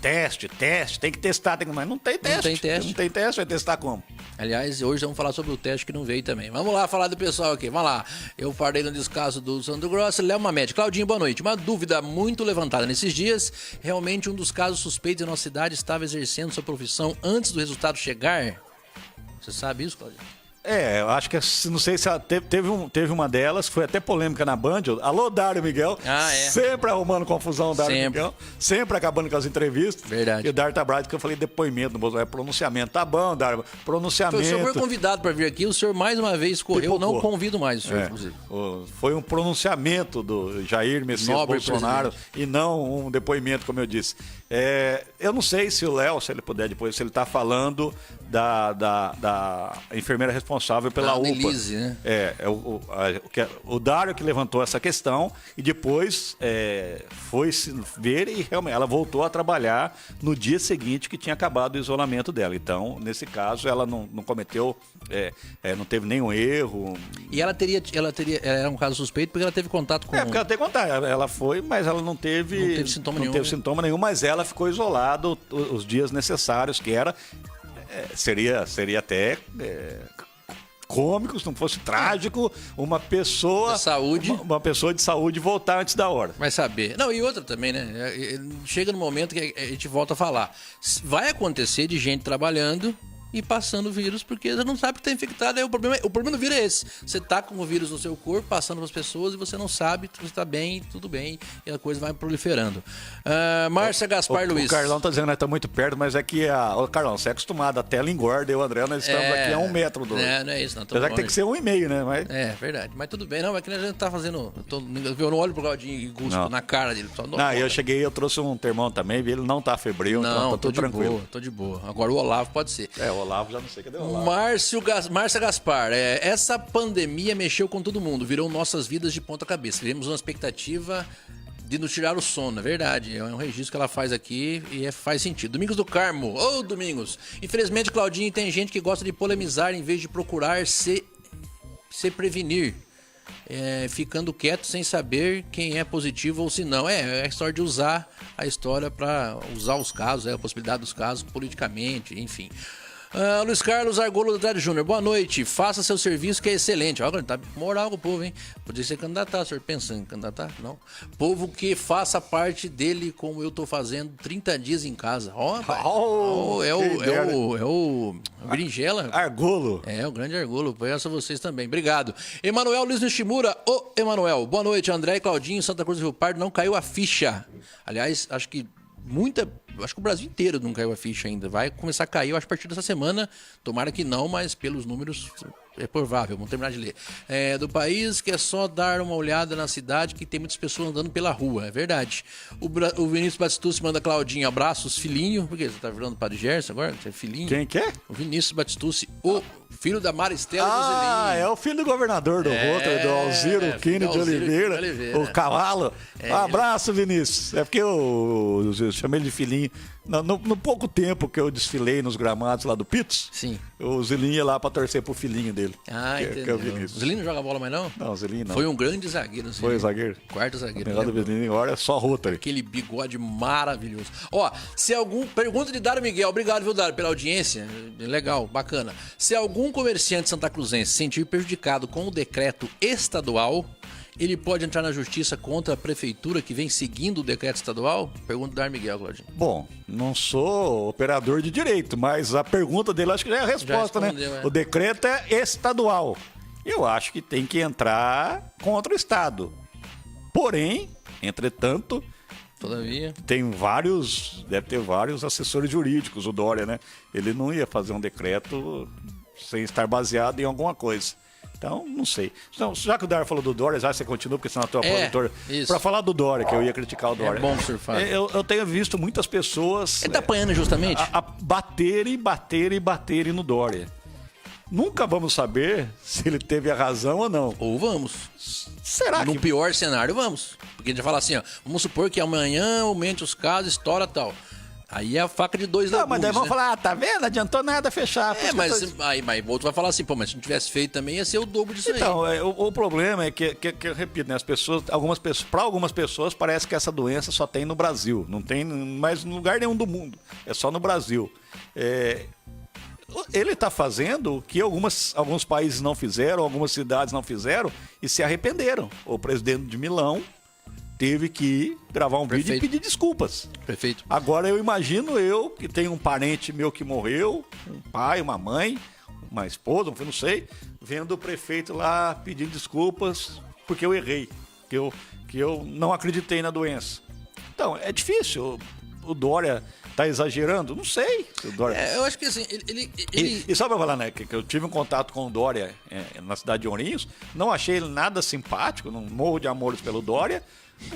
tem que testar, mas não tem teste. Não tem teste, vai testar como? Aliás, hoje vamos falar sobre o teste que não veio também. Vamos lá falar do pessoal aqui, vamos lá. Eu parei no descaso do Sandro Grosso, Léo Mamede. Claudinho, boa noite. Uma dúvida muito levantada nesses dias. Realmente um dos casos suspeitos em nossa cidade estava exercendo sua profissão antes do resultado chegar? Você sabe isso, Claudinho? Eu acho que, não sei se teve uma delas, que foi até polêmica na Band. Alô, Dário Miguel. Sempre arrumando confusão, Dário Miguel. Sempre acabando com as entrevistas. Verdade. E o Dário Tabrade, que eu falei depoimento, pronunciamento. Tá bom, Dário, pronunciamento. O senhor foi convidado para vir aqui, o senhor mais uma vez correu, não convido mais o senhor, inclusive. Foi um pronunciamento do Jair Messias Bolsonaro e não um depoimento, como eu disse. Eu não sei se o Léo, se ele puder depois, se ele está falando da enfermeira responsável pela UPA. Elise, né? O Dário que levantou essa questão e depois foi se ver e realmente ela voltou a trabalhar no dia seguinte que tinha acabado o isolamento dela. Então, nesse caso, ela não cometeu, não teve nenhum erro. E ela era um caso suspeito porque ela teve contato com... porque ela teve contato. Ela foi, mas ela não teve sintoma nenhum. Não teve sintoma nenhum, mas ela ficou isolada os dias necessários, que era... seria até... cômico, se não fosse trágico, uma pessoa de saúde. Uma pessoa de saúde voltar antes da hora. Vai saber. Não, e outra também, né? Chega no momento que a gente volta a falar. Vai acontecer de gente trabalhando e passando o vírus, porque você não sabe que está infectado. Aí o problema do vírus é esse. Você tá com o vírus no seu corpo, passando para as pessoas, e você não sabe, você está bem, tudo bem, e a coisa vai proliferando. Márcia Gaspar Luiz. O Carlão tá dizendo que nós estamos muito perto, mas é que Carlão, você é acostumado, a tela engorda, eu e o André, nós estamos aqui a 1 metro do... Não é isso, não. Apesar que tem que ser 1,5, né? Mas... verdade. Mas tudo bem, não, é que a gente tá fazendo... Eu não olho pro Claudinho e gusto na cara dele. Eu cheguei, eu trouxe um termão também, ele não tá febril, então tá tudo tranquilo. Tô de boa. Agora o Olavo pode ser. O Olavo já não sei, cadê o Olavo? Márcia Gaspar, essa pandemia mexeu com todo mundo, virou nossas vidas de ponta cabeça. Tivemos uma expectativa de nos tirar o sono, é verdade. É um registro que ela faz aqui e faz sentido. Domingos do Carmo, Domingos. Infelizmente, Claudinho, tem gente que gosta de polemizar em vez de procurar se prevenir. Ficando quieto sem saber quem é positivo ou se não. É a história de usar a história para usar os casos, a possibilidade dos casos politicamente, enfim. Luiz Carlos Argolo do Andrade Júnior, boa noite. Faça seu serviço que é excelente. Olha, tá moral com o povo, hein? Podia ser candidatar, o senhor pensa em candidatar? Não. Povo que faça parte dele como eu tô fazendo 30 dias em casa. É o Berinjela. Argolo. O grande Argolo. Peço a vocês também. Obrigado. Emanuel Luiz Nishimura. Emanuel. Boa noite, André e Claudinho. Santa Cruz do Rio Pardo não caiu a ficha. Aliás, acho que o Brasil inteiro não caiu a ficha ainda. Vai começar a cair, eu acho, a partir dessa semana. Tomara que não, mas pelos números é provável. Vamos terminar de ler. Do país que é só dar uma olhada na cidade que tem muitas pessoas andando pela rua. É verdade. O Vinícius Batistucci manda Claudinho abraços, filhinho. Por quê? Você tá virando Padre Gerson agora? Você é filhinho? Quem que é? O Vinícius Batistucci, o filho da Maristela do Zelinho. É o filho do governador do Rotary, do Alziro Quino de Oliveira. O cavalo. Abraço, Vinícius. É porque eu chamei ele de filhinho. No pouco tempo que eu desfilei nos gramados lá do Pitos, sim, o Zelinho ia lá pra torcer pro filhinho dele. Entendeu. O Zelinho não joga bola mais não? Não, o Zelinho não. Foi um grande zagueiro. Assim, foi zagueiro? Quarto zagueiro. O do Zelinho agora é só Rotary. Aquele bigode maravilhoso. Pergunta de Dário Miguel. Obrigado, viu, Dário, pela audiência. Legal, bacana. Se algum comerciante santacruzense se sentir prejudicado com o decreto estadual ele pode entrar na justiça contra a prefeitura que vem seguindo o decreto estadual? Pergunta do Dar Miguel, Claudinho. Bom, não sou operador de direito, mas a pergunta dele acho que já é a resposta, né? É. O decreto é estadual. Eu acho que tem que entrar contra o Estado. Porém, entretanto, Todavia, deve ter vários assessores jurídicos, o Dória, né? Ele não ia fazer um decreto sem estar baseado em alguma coisa. Então, não sei. Então, já que o Dória falou do Dória, já você continua, porque senão a tua produtora... Para falar do Dória, que eu ia criticar o Dória. É bom surfar. Eu tenho visto muitas pessoas... Ele tá apanhando justamente? A baterem no Dória. Nunca vamos saber se ele teve a razão ou não. Ou vamos. Será No que... pior cenário, vamos. Porque a gente vai falar assim, ó, vamos supor que amanhã aumente os casos, estoura tal. Aí é a faca de dois legumes, mas daí vão né? falar, tá vendo? Não adiantou nada fechar. Mas o outro vai falar assim, pô, mas se não tivesse feito também ia ser o dobro disso então, aí. o problema é que eu repito, né? Para algumas pessoas parece que essa doença só tem no Brasil. Não tem mais em lugar nenhum do mundo. É só no Brasil. Ele está fazendo o que alguns países não fizeram, algumas cidades não fizeram e se arrependeram. O presidente de Milão teve que gravar um vídeo e pedir desculpas. Perfeito. Agora eu imagino eu, que tenho um parente meu que morreu, um pai, uma mãe, uma esposa, não sei, vendo o prefeito lá pedindo desculpas porque eu errei, que eu não acreditei na doença. Então, é difícil. O Dória tá exagerando? Não sei. O Dória... eu acho que assim, ele... E só pra falar, né, que eu tive um contato com o Dória na cidade de Ourinhos, não achei ele nada simpático, não morro de amores pelo Dória,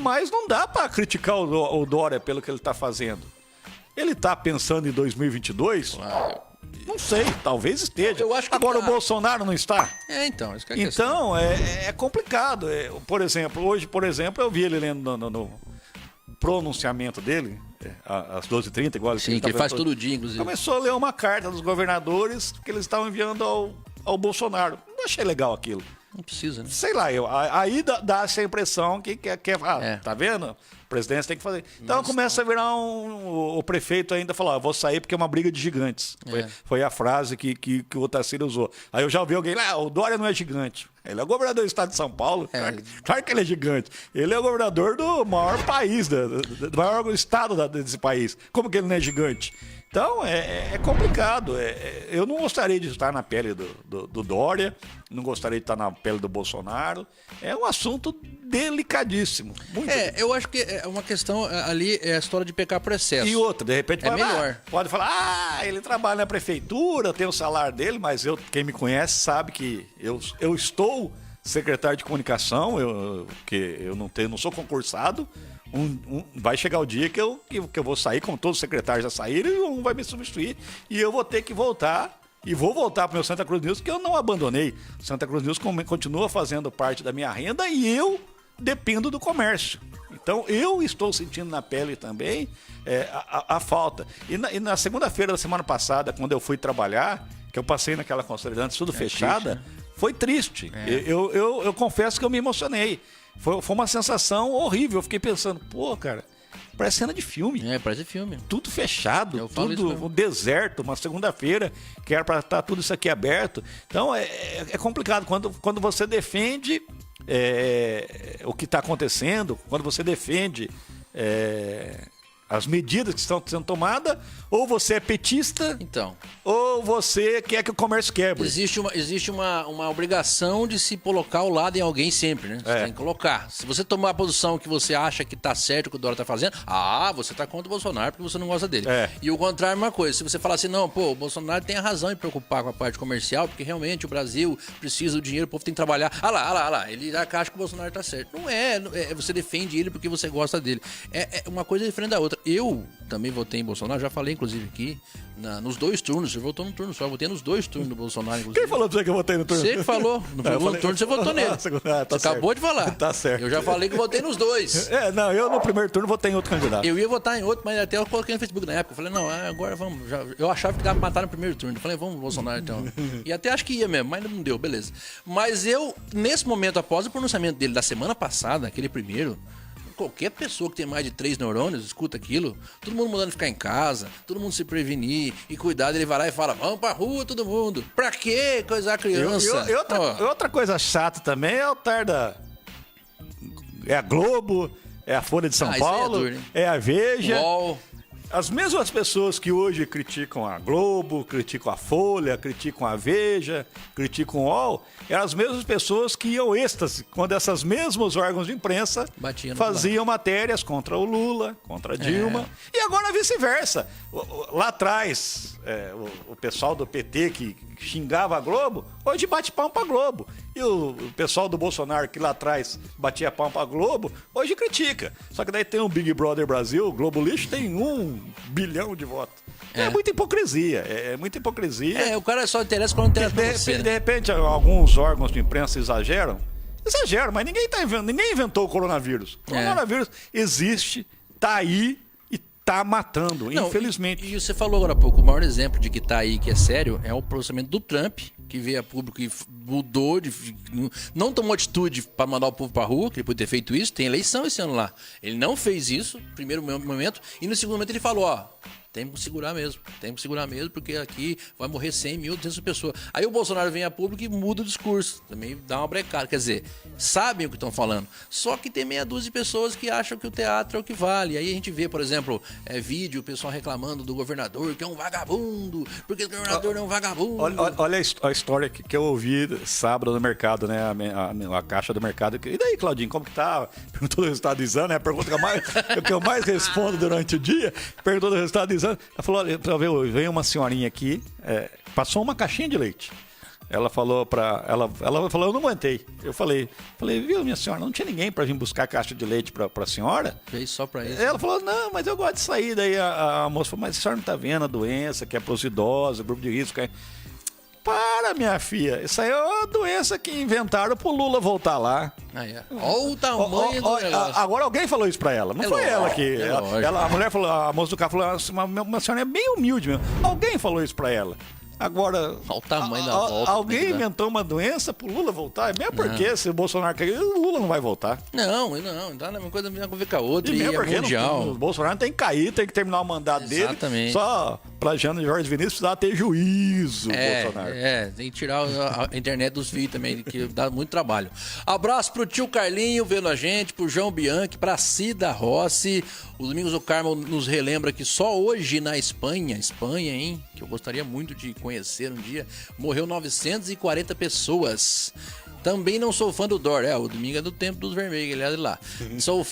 mas não dá pra criticar o Dória pelo que ele tá fazendo. Ele tá pensando em 2022? Não sei, talvez esteja. Eu acho que agora tá. o Bolsonaro não está? Então, isso que é a questão. Então, é complicado. Por exemplo, hoje, eu vi ele lendo no pronunciamento dele, às 12h30, igual Sim, que ele faz todo dia, inclusive. Começou a ler uma carta dos governadores que eles estavam enviando ao Bolsonaro. Não achei legal aquilo. Não precisa, né? Sei lá, aí dá essa impressão que tá vendo? O presidente tem que fazer. Então começa a virar o prefeito ainda falar, vou sair porque é uma briga de gigantes. Foi a frase que o Otacílio usou. Aí eu já ouvi alguém lá, o Dória não é gigante. Ele é o governador do estado de São Paulo. Claro que ele é gigante. Ele é o governador do maior país, do maior estado desse país. Como que ele não é gigante? Então, é complicado. Eu não gostaria de estar na pele do Dória, não gostaria de estar na pele do Bolsonaro. É um assunto delicadíssimo. Muito eu acho que é uma questão ali, é a história de pecar por excesso. E outra, de repente, melhor. Pode falar, ele trabalha na prefeitura, tem o salário dele, mas quem me conhece sabe que eu estou secretário de comunicação, que eu não sou concursado. Vai chegar o dia que eu vou sair, como todos os secretários já saíram, e um vai me substituir. E eu vou ter que voltar, e vou voltar para o meu Santa Cruz News, que eu não abandonei. Santa Cruz News continua fazendo parte da minha renda e eu dependo do comércio. Então eu estou sentindo na pele também a falta. E na segunda-feira da semana passada, quando eu fui trabalhar, que eu passei naquela Conselheirantes tudo fechada, triste, né? Foi triste. Eu confesso que eu me emocionei. Foi uma sensação horrível. Eu fiquei pensando, pô, cara, parece cena de filme. Parece filme. Tudo fechado, tudo um deserto, uma segunda-feira, que era para estar tudo isso aqui aberto. Então é complicado. Quando você defende o que está acontecendo, quando você defende as medidas que estão sendo tomadas, ou você é petista, então, ou você quer que o comércio quebre. Existe uma obrigação de se colocar ao lado em alguém sempre, né? Você tem que colocar. Se você tomar a posição que você acha que tá certo o que o Dória tá fazendo, você tá contra o Bolsonaro porque você não gosta dele. E o contrário é uma coisa. Se você falar assim, não, pô, o Bolsonaro tem a razão em preocupar com a parte comercial, porque realmente o Brasil precisa do dinheiro, o povo tem que trabalhar. Lá. Ele acha que o Bolsonaro tá certo. Não é. Você defende ele porque você gosta dele. É uma coisa diferente da outra. Eu também votei em Bolsonaro, já falei inclusive aqui, nos dois turnos. Você votou no turno só, eu votei nos dois turnos do Bolsonaro, inclusive. Quem falou pra você que eu votei no turno? Você que falou. No segundo turno você votou nele. Tá você acabou de falar. Tá certo. Eu já falei que votei nos dois. Eu no primeiro turno votei em outro candidato. Eu ia votar em outro, mas até eu coloquei no Facebook na época. Eu falei, não, agora vamos. Eu achava que dava pra matar no primeiro turno. Eu falei, vamos Bolsonaro então. E até acho que ia mesmo, mas não deu, beleza. Mas nesse momento, após o pronunciamento dele da semana passada, aquele primeiro, qualquer pessoa que tem mais de 3 neurônios, escuta aquilo, todo mundo mandando ficar em casa, todo mundo se prevenir e cuidar, ele vai lá e fala, vamos pra rua todo mundo. Pra quê coisar a criança? Outra coisa chata também é o tar É a Globo, é a Folha de São Paulo, é a Veja. UOL. As mesmas pessoas que hoje criticam a Globo, criticam a Folha, criticam a Veja, criticam o UOL, eram as mesmas pessoas que iam êxtase quando esses mesmos órgãos de imprensa faziam matérias contra o Lula, contra a Dilma. E agora vice-versa. Lá atrás, o pessoal do PT que xingava a Globo, hoje bate palma pra Globo. E o pessoal do Bolsonaro, que lá atrás batia palma pra Globo, hoje critica. Só que daí tem o Big Brother Brasil, o Globo Lixo tem 1 bilhão de votos. É muita hipocrisia, é muita hipocrisia. O cara só interessa quando interessa pra você, de repente, alguns órgãos de imprensa exageram, mas ninguém inventou o coronavírus. O coronavírus existe, tá aí, tá matando, infelizmente. E você falou agora há pouco, o maior exemplo de que tá aí, que é sério, é o processamento do Trump, que veio a público e mudou, não tomou atitude para mandar o povo pra rua, que ele podia ter feito isso, tem eleição esse ano lá. Ele não fez isso, no primeiro momento, e no segundo momento ele falou, tem que segurar mesmo, porque aqui vai morrer 100 mil, 200 pessoas. Aí o Bolsonaro vem a público e muda o discurso, também dá uma brecada, quer dizer, sabem o que estão falando, só que tem meia dúzia de pessoas que acham que o teatro é o que vale. Aí a gente vê, por exemplo, vídeo, o pessoal reclamando do governador, que é um vagabundo, porque o governador é um vagabundo. Olha a história que eu ouvi sábado no mercado, né, a caixa do mercado. E daí, Claudinho, como que tá? Perguntou do resultado do exame, né? A pergunta que eu mais respondo durante o dia, perguntou do resultado do exame. Ela falou, veio uma senhorinha aqui, passou uma caixinha de leite. Ela falou ela falou, eu não aguentei. Eu falei, viu, minha senhora, não tinha ninguém para vir buscar a caixa de leite pra senhora? Fez só pra isso. Ela falou, não, mas eu gosto de sair. Daí a moça falou, mas a senhora não tá vendo a doença, que é pros idosos, grupo de risco. Para, minha filha, isso aí é uma doença que inventaram pro Lula voltar lá. Olha o tamanho do negócio. Agora alguém falou isso pra ela, não foi ela que... A mulher falou, a moça do carro falou, uma senhora é bem humilde mesmo. Alguém falou isso pra ela. Agora, olha o tamanho da volta. Alguém inventou uma doença pro Lula voltar? Mesmo porque se o Bolsonaro quer, o Lula não vai voltar. Não, dá uma coisa a ver com a outra. E mesmo porque mundial. O Bolsonaro tem que cair, tem que terminar o mandato dele. Só pra Jana Jorge Vinícius precisava ter juízo, Bolsonaro. Tem que tirar a internet dos filhos também, que dá muito trabalho. Abraço pro tio Carlinho vendo a gente, pro João Bianchi, pra Cida Rossi. O Domingos do Carmo nos relembra que só hoje na Espanha, hein, que eu gostaria muito de conhecer um dia, morreu 940 pessoas. Também não sou fã do Dória. O domingo é do tempo dos vermelhos, ele é de lá.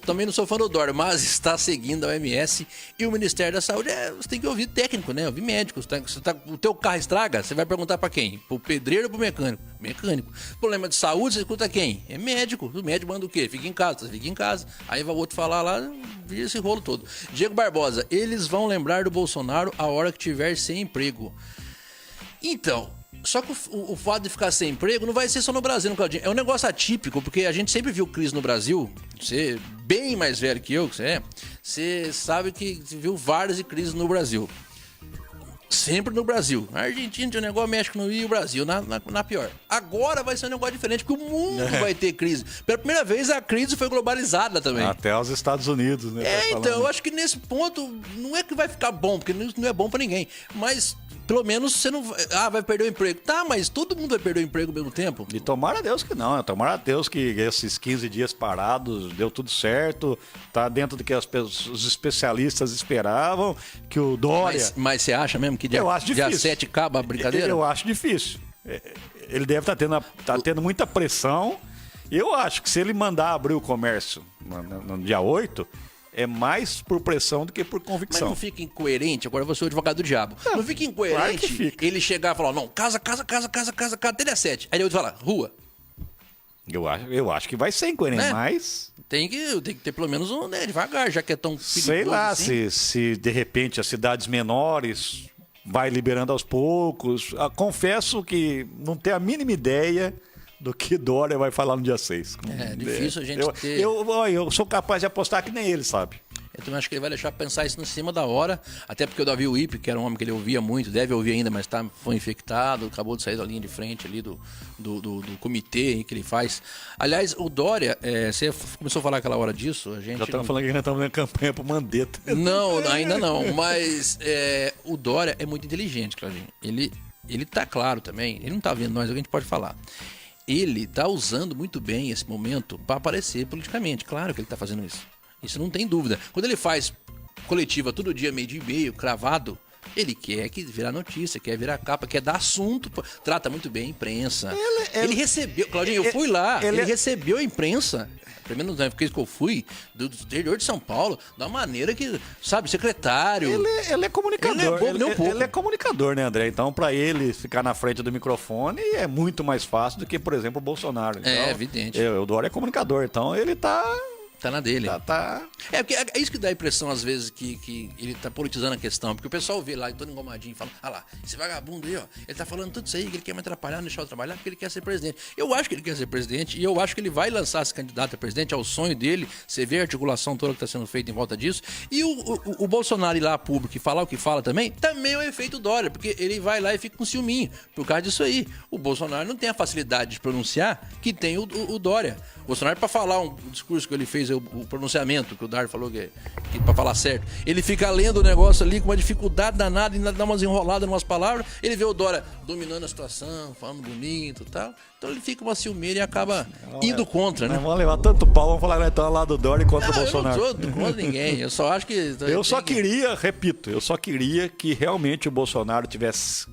Também não sou fã do Dória, mas está seguindo a OMS e o Ministério da Saúde. Você tem que ouvir técnico, né? Ouvir médico. O teu carro estraga, você vai perguntar para quem? Pro pedreiro ou pro mecânico? Mecânico. Problema de saúde, você escuta quem? É médico. O médico manda o quê? Fica em casa. Fica em casa. Aí vai o outro falar lá, vira esse rolo todo. Diego Barbosa, eles vão lembrar do Bolsonaro a hora que tiver sem emprego. Então... Só que o fato de ficar sem emprego não vai ser só no Brasil, não, Claudinho. É um negócio atípico, porque a gente sempre viu crise no Brasil. Você é bem mais velho que eu, você sabe que viu várias crises no Brasil. Sempre no Brasil. A Argentina tinha um negócio, México no Rio e o Brasil na pior. Agora vai ser um negócio diferente, porque o mundo vai ter crise. Pela primeira vez a crise foi globalizada também. Até os Estados Unidos, né? Então, eu acho que nesse ponto não é que vai ficar bom, porque não é bom pra ninguém. Mas... pelo menos você não vai perder o emprego. Tá, mas todo mundo vai perder o emprego ao mesmo tempo? E tomara a Deus que não. Tomara a Deus que esses 15 dias parados deu tudo certo. Tá dentro do que os especialistas esperavam. Que o Dória... Mas você acha mesmo que dia 7 acaba a brincadeira? Eu acho difícil. Ele deve estar tendo muita pressão. Eu acho que se ele mandar abrir o comércio no dia 8... é mais por pressão do que por convicção. Mas não fica incoerente, agora eu vou ser o advogado do diabo. Não fica incoerente ele chegar e falar, não, casa, até dia 7. Aí ele vai falar, rua. Eu acho que vai ser incoerente, mas... Tem que ter pelo menos devagar, já que é tão perigoso. Sei lá, assim. se de repente as cidades menores vai liberando aos poucos. Confesso que não tenho a mínima ideia do que Dória vai falar no dia 6. É difícil a gente ter... Eu sou capaz de apostar que nem ele, sabe? Eu também acho que ele vai deixar pensar isso em cima da hora, até porque o Davi Uip, que era um homem que ele ouvia muito, deve ouvir ainda, mas foi infectado, acabou de sair da linha de frente ali do comitê que ele faz. Aliás, o Dória, você começou a falar aquela hora disso, a gente... Já estamos falando que ainda estamos na campanha pro Mandetta. Não, ainda não, mas o Dória é muito inteligente, Claudinho. Ele tá claro também, ele não tá vendo nós, a gente pode falar. ele tá usando muito bem esse momento para aparecer politicamente. Claro que ele tá fazendo isso. Isso não tem dúvida. Quando ele faz coletiva todo dia, meio-dia e meio, cravado, ele quer que virar notícia, quer virar capa, quer dar assunto, trata muito bem a imprensa. Ele recebeu, Claudinho, eu fui lá, ele recebeu a imprensa. Primeiro vez que eu fui, do interior de São Paulo, da maneira que, sabe, secretário... Ele é comunicador. Ele é comunicador, né, André? Então, pra ele ficar na frente do microfone é muito mais fácil do que, por exemplo, o Bolsonaro. Então, é evidente. O Dória é comunicador, então ele tá... Tá na dele. Tá. Porque é isso que dá a impressão, às vezes, que ele tá politizando a questão. Porque o pessoal vê lá, todo engomadinho, fala, lá, esse vagabundo aí, ó, ele tá falando tudo isso aí, que ele quer me atrapalhar, não deixar eu trabalhar, porque ele quer ser presidente. Eu acho que ele quer ser presidente, e eu acho que ele vai lançar esse candidato a presidente, é o sonho dele, você vê a articulação toda que tá sendo feita em volta disso. E o Bolsonaro ir lá a público e falar o que fala também é o efeito Dória, porque ele vai lá e fica com ciúminho, por causa disso aí. O Bolsonaro não tem a facilidade de pronunciar que tem o Dória. O Bolsonaro, para falar um discurso que ele fez, o pronunciamento que o Dário falou que para falar certo, ele fica lendo o negócio ali com uma dificuldade danada, ainda dá umas enroladas em umas palavras, ele vê o Dória dominando a situação, falando bonito e tal, então ele fica uma ciumeira e acaba indo contra, né? Vamos levar tanto pau, vamos falar que nós estamos lá do Dória contra o Bolsonaro. Eu não sou contra ninguém, eu só acho que... Eu só queria que realmente o Bolsonaro tivesse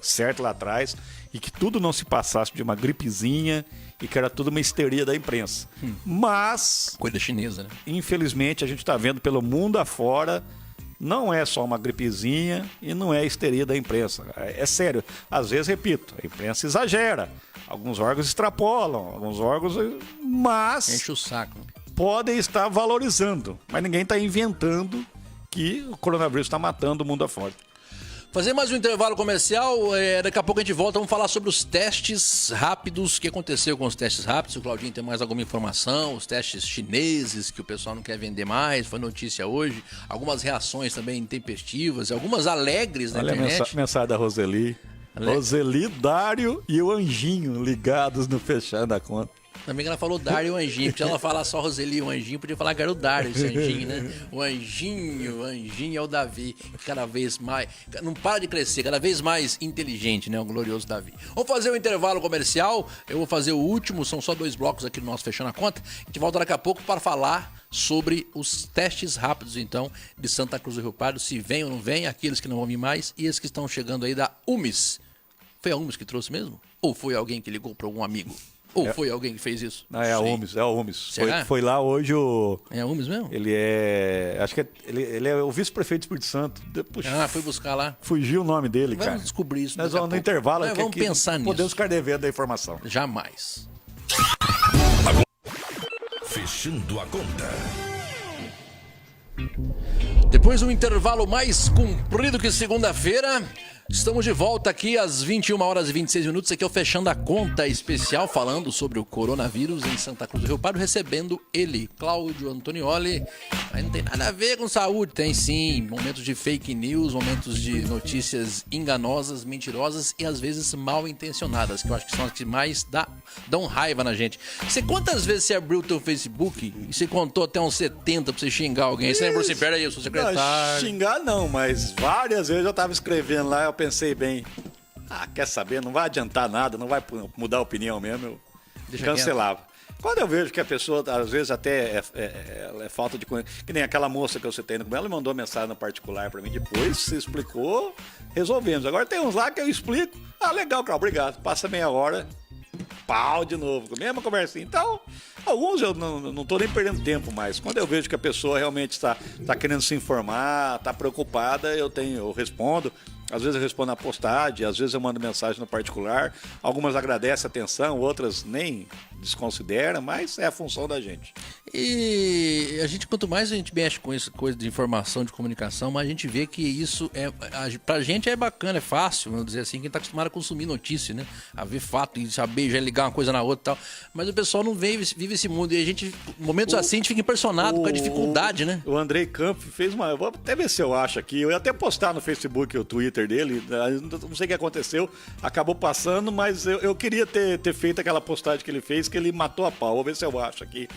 certo lá atrás e que tudo não se passasse de uma gripezinha e que era tudo uma histeria da imprensa. Mas... coisa chinesa, né? Infelizmente, a gente está vendo pelo mundo afora, não é só uma gripezinha e não é histeria da imprensa. É sério. Às vezes, repito, a imprensa exagera. Alguns órgãos extrapolam, alguns órgãos... Mas... enche o saco. Podem estar valorizando, mas ninguém está inventando que o coronavírus está matando o mundo afora. Fazer mais um intervalo comercial, daqui a pouco a gente volta, vamos falar sobre os testes rápidos, o que aconteceu com os testes rápidos, o Claudinho tem mais alguma informação, os testes chineses que o pessoal não quer vender mais, foi notícia hoje, algumas reações também intempestivas, algumas alegres na internet. Olha a mensagem da Roseli. Roseli, Dário e o Anjinho ligados no Fechando a Conta. Também que ela falou Dário e o Anjinho, porque se ela falar só Roseli e o Anjinho, podia falar que era o Dário esse Anjinho, né? O Anjinho é o Davi, cada vez mais, não para de crescer, cada vez mais inteligente, né? O glorioso Davi. Vamos fazer o intervalo comercial, eu vou fazer o último, são só 2 blocos aqui no nosso Fechando a Conta. A gente volta daqui a pouco para falar sobre os testes rápidos, então, de Santa Cruz do Rio Pardo, se vem ou não vem, aqueles que não vão vir mais e esses que estão chegando aí da UMES. Foi a UMES que trouxe mesmo? Ou foi alguém que ligou para algum amigo? Ou foi alguém que fez isso? Não, é a UMES. Foi lá hoje o... É a UMES mesmo? Ele é... Acho que ele é o vice-prefeito do Espírito Santo. Puxa, foi buscar lá. Fugiu o nome dele, cara. Vamos descobrir isso. Nós vamos no intervalo. Vamos pensar nisso. Podemos ficar devendo a informação. Jamais. Fechando a Conta. Depois de um intervalo mais comprido que segunda-feira, estamos de volta aqui às 21h26. Aqui é o Fechando a Conta especial falando sobre o coronavírus em Santa Cruz do Rio Pardo, recebendo ele, Cláudio Antonioli. Mas não tem nada a ver com saúde, tem sim. Momentos de fake news, momentos de notícias enganosas, mentirosas e às vezes mal intencionadas, que eu acho que são as que mais dão raiva na gente. Quantas vezes você abriu o teu Facebook e você contou até uns 70 pra você xingar alguém? Você lembrou assim, pera aí, eu sou secretário. Não, xingar não, mas várias vezes eu tava escrevendo lá, eu pensei bem, quer saber, não vai adiantar nada, não vai mudar a opinião mesmo, eu cancelava. Quando eu vejo que a pessoa, às vezes até é falta de conhecimento, que nem aquela moça que eu citei no começo, ela mandou mensagem no particular pra mim, depois se explicou, resolvemos. Agora tem uns lá que eu explico, legal, Carl, obrigado, passa meia hora, pau de novo, mesma conversinha. Então, alguns eu não tô nem perdendo tempo mais. Quando eu vejo que a pessoa realmente está querendo se informar, está preocupada, eu respondo. Às vezes eu respondo na postagem, às vezes eu mando mensagem no particular. Algumas agradecem a atenção, outras nem desconsideram, mas é a função da gente. E a gente, quanto mais a gente mexe com isso, coisa de informação, de comunicação, mas a gente vê que isso pra gente é bacana, é fácil, vamos dizer assim, quem tá acostumado a consumir notícia, né? A ver fato e saber já ligar uma coisa na outra e tal. Mas o pessoal não vive esse mundo e a gente, momentos assim, a gente fica impressionado com a dificuldade, né? O Andrei Campos fez eu vou até ver se eu acho aqui, eu ia até postar no Facebook o Twitter dele, não sei o que aconteceu, acabou passando, mas eu queria ter feito aquela postagem que ele fez, que ele matou a pau. Vou ver se eu acho aqui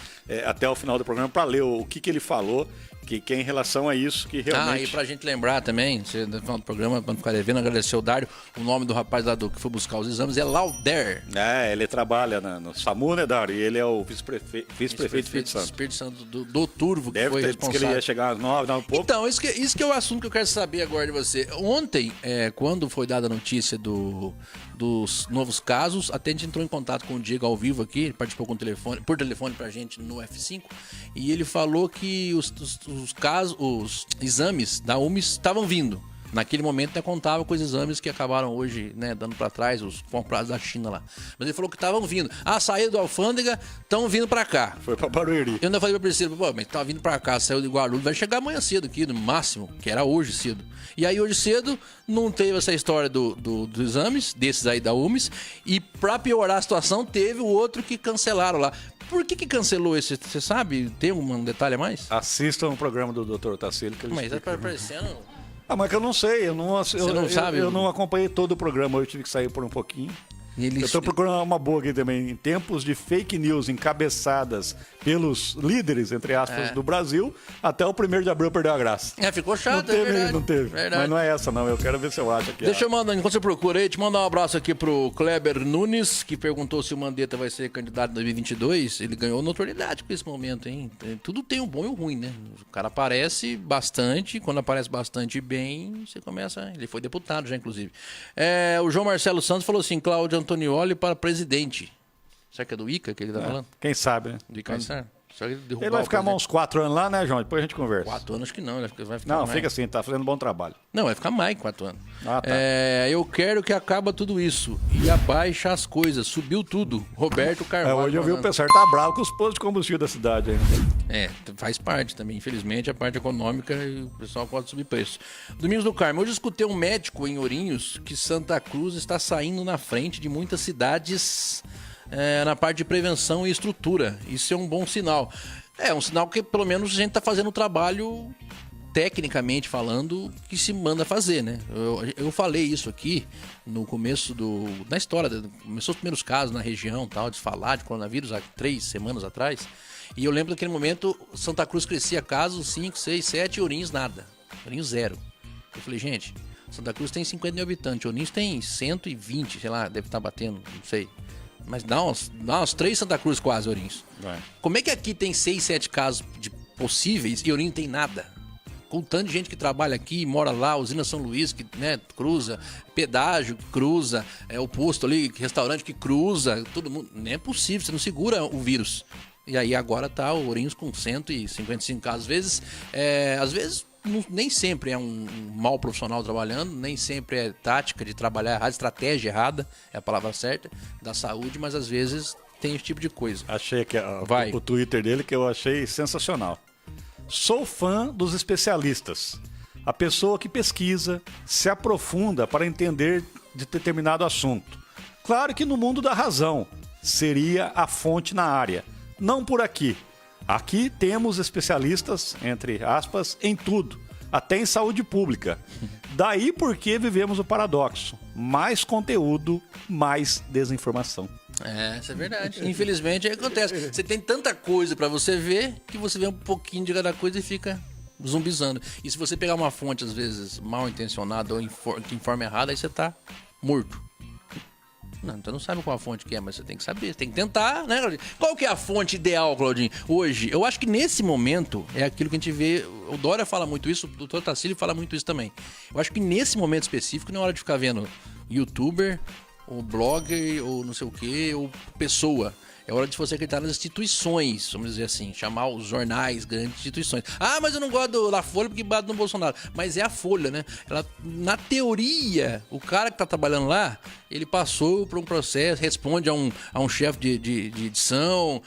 até o final do programa para ler o que ele falou, Que é em relação a isso que realmente... e pra gente lembrar também, você no final do programa, pra não ficar devendo, agradecer o Dário, o nome do rapaz lá que foi buscar os exames é Lauder. Ele trabalha no SAMU, né, Dário? E ele é o vice-prefeito do Espírito Santo. Espírito Santo do Turvo, que Deve foi ter, responsável. que ele ia chegar às 9, um pouco. Então, isso que é o assunto que eu quero saber agora de você. Ontem, quando foi dada a notícia dos novos casos, até a gente entrou em contato com o Diego ao vivo aqui, ele participou por telefone pra gente no F5, e ele falou que os exames da UMS estavam vindo. Naquele momento, contava com os exames que acabaram hoje, dando pra trás, os comprados da China lá. Mas ele falou que estavam vindo. Saíram do Alfândega, estão vindo pra cá. Foi pra Barueri. Eu ainda falei pra Priscila, mas tá vindo pra cá, saiu de Guarulhos, vai chegar amanhã cedo aqui, no máximo, que era hoje cedo. E aí, hoje cedo, não teve essa história dos exames, desses aí da UMS, e pra piorar a situação, teve o outro que cancelaram lá. Por que cancelou esse? Você sabe? Tem um detalhe a mais? Assistam o programa do Dr. Tassilo que ele Mas explica. parecendo... Mas que eu não sei, eu não sabe? Eu não acompanhei todo o programa, eu tive que sair por um pouquinho. Eu tô procurando uma boa aqui também. Em tempos de fake news encabeçadas pelos líderes, entre aspas, do Brasil, até o 1º de abril perdeu a graça. Ficou chato, não teve, verdade. Não teve. Verdade. Mas não é essa, não. Eu quero ver se eu acho aqui. Deixa eu mandar, enquanto você procura aí, te mandar um abraço aqui pro Kleber Nunes, que perguntou se o Mandetta vai ser candidato em 2022. Ele ganhou notoriedade com esse momento, hein? Tudo tem um bom e um ruim, né? O cara aparece bastante, quando aparece bastante bem, você começa... Ele foi deputado já, inclusive. O João Marcelo Santos falou assim, Cláudio Antonioli para presidente. Será que é do ICA que ele tá falando? Quem sabe, né? Do ICA, Ele vai ficar uns 4 anos lá, né, João? Depois a gente conversa. 4 anos, acho que não. Ele vai ficar Não, mais. fica assim, tá fazendo um bom trabalho. Não, vai ficar mais 4 anos. Tá. Eu quero que acaba tudo isso e abaixa as coisas. Subiu tudo. Roberto Carvalho. Hoje eu vi o pessoal tá bravo com os postos de combustível da cidade ainda. Faz parte também. Infelizmente, a parte econômica e o pessoal pode subir preço. Domingos do Carmo. Hoje eu escutei um médico em Ourinhos que Santa Cruz está saindo na frente de muitas cidades na parte de prevenção e estrutura. Isso é um bom sinal. É um sinal que pelo menos a gente está fazendo o trabalho, tecnicamente falando, que se manda fazer, né? Eu falei isso aqui no começo na história, começou os primeiros casos na região, tal, de falar de coronavírus há 3 semanas atrás. E eu lembro daquele momento, Santa Cruz crescia casos 5, 6, 7 e Ourinhos nada. Ourinhos 0. Eu falei, gente, Santa Cruz tem 50 mil habitantes, Ourinhos tem 120, sei lá, deve estar batendo, não sei. Mas dá uns 3 Santa Cruz quase, Ourinhos. Como é que aqui tem 6, 7 casos possíveis e Ourinhos tem nada? Com tanto de gente que trabalha aqui, mora lá, usina São Luís, que cruza, pedágio que cruza, o posto ali, restaurante que cruza, todo mundo. Não é possível, você não segura o vírus. E aí agora tá o Ourinhos com 155 casos. Às vezes nem sempre é um mau profissional trabalhando, nem sempre é tática de trabalhar errado, estratégia errada, é a palavra certa, da saúde, mas às vezes tem esse tipo de coisa. Achei aqui o Twitter dele que eu achei sensacional. Sou fã dos especialistas. A pessoa que pesquisa, se aprofunda para entender de determinado assunto. Claro que no mundo da razão seria a fonte na área. Não por aqui. Aqui temos especialistas, entre aspas, em tudo, até em saúde pública. Daí porque vivemos o paradoxo. Mais conteúdo, mais desinformação. Isso é verdade. Infelizmente, aí acontece. Você tem tanta coisa pra você ver que você vê um pouquinho de cada coisa e fica zumbizando. E se você pegar uma fonte, às vezes, mal intencionada ou que informa errado, aí você tá morto. Não, então não sabe qual a fonte que é, mas você tem que saber, você tem que tentar, né, Claudinho? Qual que é a fonte ideal, Claudinho? Hoje, eu acho que nesse momento é aquilo que a gente vê, o Dória fala muito isso, o Dr. Tassilo fala muito isso também. Eu acho que nesse momento específico não é hora de ficar vendo youtuber, ou blogger, ou não sei o que, ou pessoa. É hora de você acreditar nas instituições, vamos dizer assim, chamar os jornais, grandes instituições. Mas eu não gosto da Folha porque bate no Bolsonaro. Mas é a Folha, né? Na teoria, o cara que tá trabalhando lá, ele passou por um processo, responde a um chefe de edição,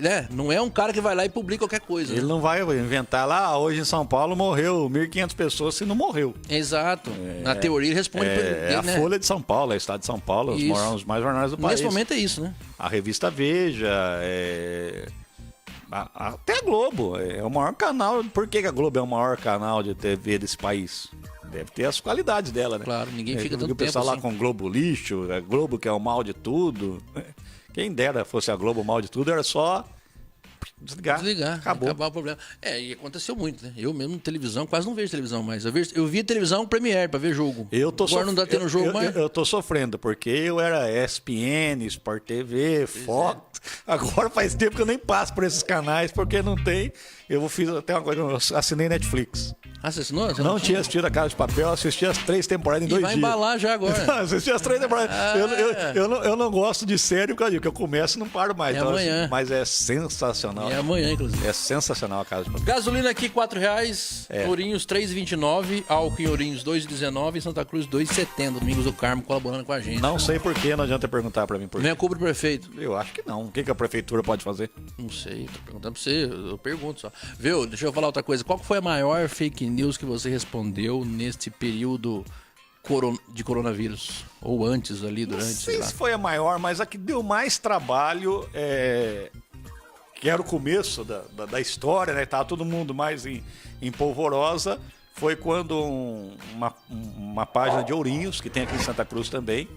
né? Não é um cara que vai lá e publica qualquer coisa. Ele né? não vai inventar lá, hoje em São Paulo morreu 1.500 pessoas se não morreu. Exato. Na teoria ele responde por a né? Folha de São Paulo, é o Estado de São Paulo, os mais jornais do país. Nesse momento é isso, né? A revista Veja, até a Globo, é o maior canal. Por que a Globo é o maior canal de TV desse país? Deve ter as qualidades dela, né? Claro, ninguém fica tanto tempo o pessoal assim. lá com Globo lixo, Globo que é o mal de tudo. Quem dera fosse a Globo o mal de tudo, era só desligar. Acabou. Acabar o problema. E aconteceu muito, né? Eu mesmo, televisão, quase não vejo televisão mais. Eu via televisão Premiere pra ver jogo. Agora não dá tendo jogo mais. Eu tô sofrendo, porque eu era ESPN, Sport TV, Fox. Agora faz tempo que eu nem passo por esses canais, porque não tem. Eu fiz até uma coisa, eu assinei Netflix. Você assinou? Você não tinha assistido a Casa de Papel, assisti as 3 temporadas em 2 dias. Vai embalar já agora. Assisti as 3 temporadas. Eu não gosto de série por causa disso, que eu começo e não paro mais. Então, amanhã. Mas é sensacional. É amanhã, inclusive. É sensacional a Casa de Papel. Gasolina aqui, R$4. Ourinhos, R$3,29. Álcool em Ourinhos, R$2,19. Santa Cruz, R$2,70. Domingos do Carmo colaborando com a gente. Não sei porquê, não adianta perguntar pra mim por quê. Vem a culpa do prefeito. Eu acho que não. O que a prefeitura pode fazer? Não sei, tô perguntando pra você. Eu pergunto só. Viu? Deixa eu falar outra coisa. Qual foi a maior fake news que você respondeu neste período de coronavírus? Ou antes ali, durante, não sei se foi a maior, mas a que deu mais trabalho, que era o começo da história, né? Tava todo mundo mais em polvorosa, foi quando uma página de Ourinhos, que tem aqui em Santa Cruz também.